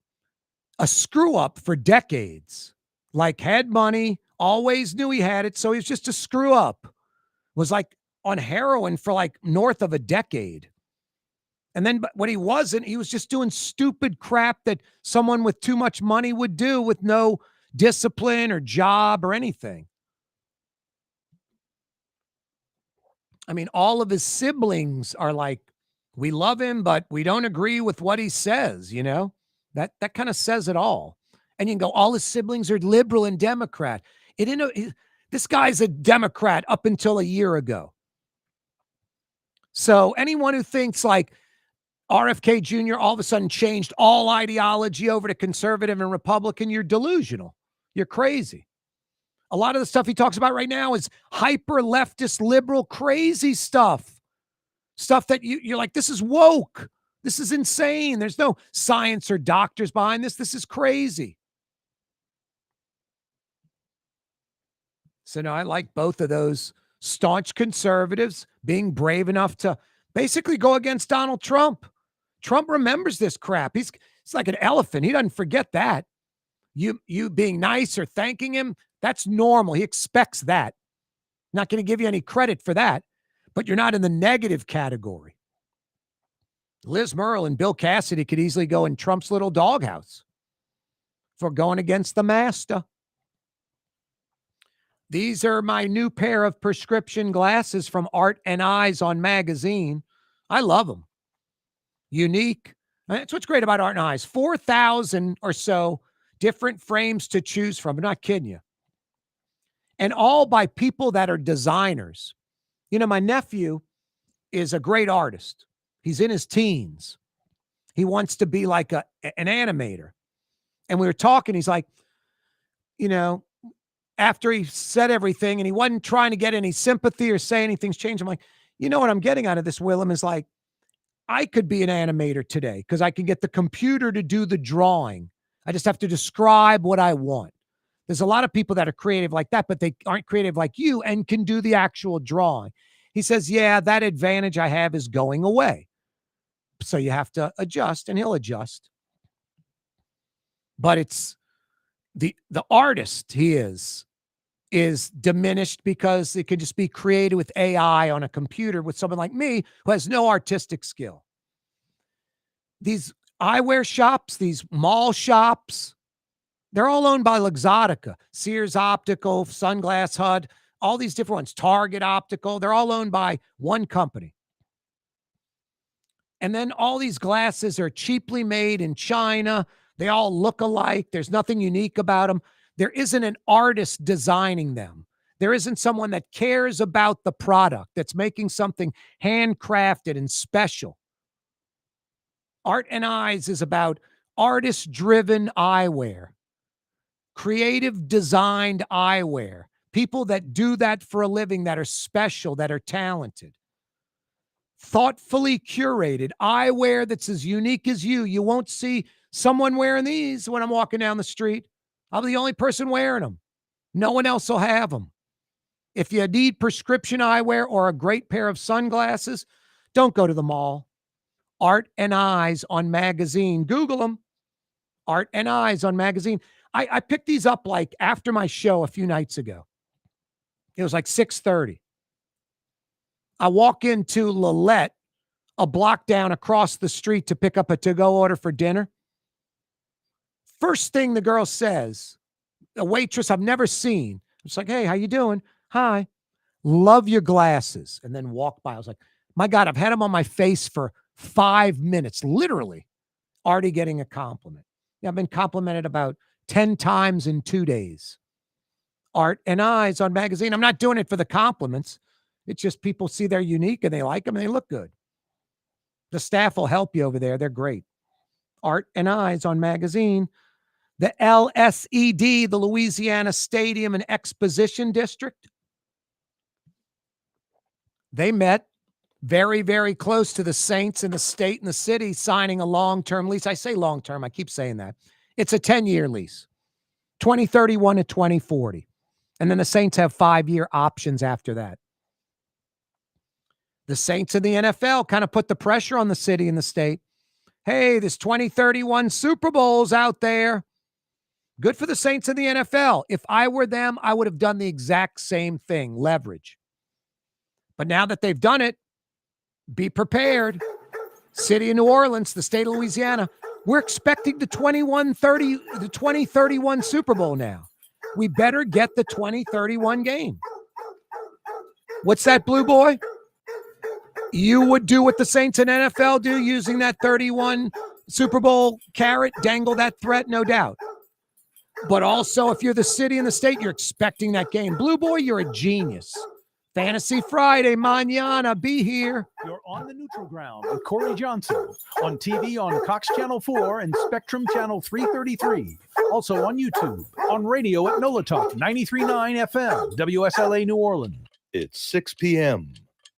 a screw up for decades, like had money, always knew he had it. So he was just a screw up, was like on heroin for like north of a decade. And then when he wasn't, he was just doing stupid crap that someone with too much money would do with no discipline or job or anything. I mean, all of his siblings are like, we love him, but we don't agree with what he says, That kind of says it all. And you can go, all his siblings are liberal and Democrat. This guy's a Democrat up until a year ago. So anyone who thinks like RFK Jr. all of a sudden changed all ideology over to conservative and Republican, you're delusional. You're crazy. A lot of the stuff he talks about right now is hyper leftist, liberal, crazy stuff. Stuff that you're like, this is woke. This is insane. There's no science or doctors behind this. This is crazy. So no, I like both of those staunch conservatives being brave enough to basically go against Donald Trump. Trump remembers this crap. He's like an elephant. He doesn't forget that. You being nice or thanking him, that's normal. He expects that. Not going to give you any credit for that, but you're not in the negative category. Liz Murrill and Bill Cassidy could easily go in Trump's little doghouse for going against the master. These are my new pair of prescription glasses from Art and Eyes on Magazine. I love them. Unique. That's what's great about Art and Eyes. 4,000 or so different frames to choose from. I'm not kidding you. And all by people that are designers. My nephew is a great artist. He's in his teens. He wants to be like an animator. And we were talking, he's like, after he said everything and he wasn't trying to get any sympathy or say anything's changed, I'm like, what I'm getting out of this, Willem, is like, I could be an animator today because I can get the computer to do the drawing. I just have to describe what I want. There's a lot of people that are creative like that, but they aren't creative like you and can do the actual drawing. He says, yeah, that advantage I have is going away. So you have to adjust, and he'll adjust. But it's the artist he is diminished because it could just be created with AI on a computer with someone like me who has no artistic skill. These eyewear shops, these mall shops, they're all owned by Luxottica, Sears Optical, Sunglass Hut, all these different ones, Target Optical. They're all owned by one company. And then all these glasses are cheaply made in China. They all look alike. There's nothing unique about them. There isn't an artist designing them. There isn't someone that cares about the product, that's making something handcrafted and special. Art and Eyes is about artist-driven eyewear, creative designed eyewear, people that do that for a living, that are special, that are talented. Thoughtfully curated eyewear that's as unique as you. You won't see someone wearing these when I'm walking down the street. I'll be the only person wearing them. No one else will have them. If you need prescription eyewear or a great pair of sunglasses, don't go to the mall. Art and Eyes on Magazine. Google them. Art and Eyes on Magazine. I picked these up like after my show a few nights ago. It was like 6:30. I walk into Lillette, a block down across the street to pick up a to-go order for dinner. First thing the girl says, a waitress I've never seen. It's like, hey, how you doing? Hi. Love your glasses. And then walk by. I was like, my God, I've had them on my face for 5 minutes, literally, already getting a compliment. Yeah, I've been complimented about 10 times in 2 days. Art and Eyes on Magazine. I'm not doing it for the compliments. It's just people see they're unique and they like them and they look good. The staff will help you over there. They're great. Art and Eyes on Magazine. The LSED, the Louisiana Stadium and Exposition District. They met very, very close to the Saints in the state and the city signing a long-term lease. I say long-term. I keep saying that. It's a 10-year lease, 2031 to 2040. And then the Saints have 5-year options after that. The Saints in the NFL kind of put the pressure on the city and the state. Hey, this 2031 Super Bowl's out there. Good for the Saints in the NFL. If I were them, I would have done the exact same thing, leverage. But now that they've done it, be prepared. City of New Orleans, the state of Louisiana, we're expecting the 2031 Super Bowl now. We better get the 2031 game. What's that, Blue Boy? You would do what the Saints and NFL do, using that 31 Super Bowl carrot, dangle that threat, no doubt. But also, if you're the city and the state, you're expecting that game. Blue Boy, you're a genius. Fantasy Friday, mañana, be here. You're on the neutral ground with Corey Johnson. On TV on Cox Channel 4 and Spectrum Channel 333. Also on YouTube. On radio at NOLA Talk 93.9 FM, WSLA New Orleans. It's 6 p.m.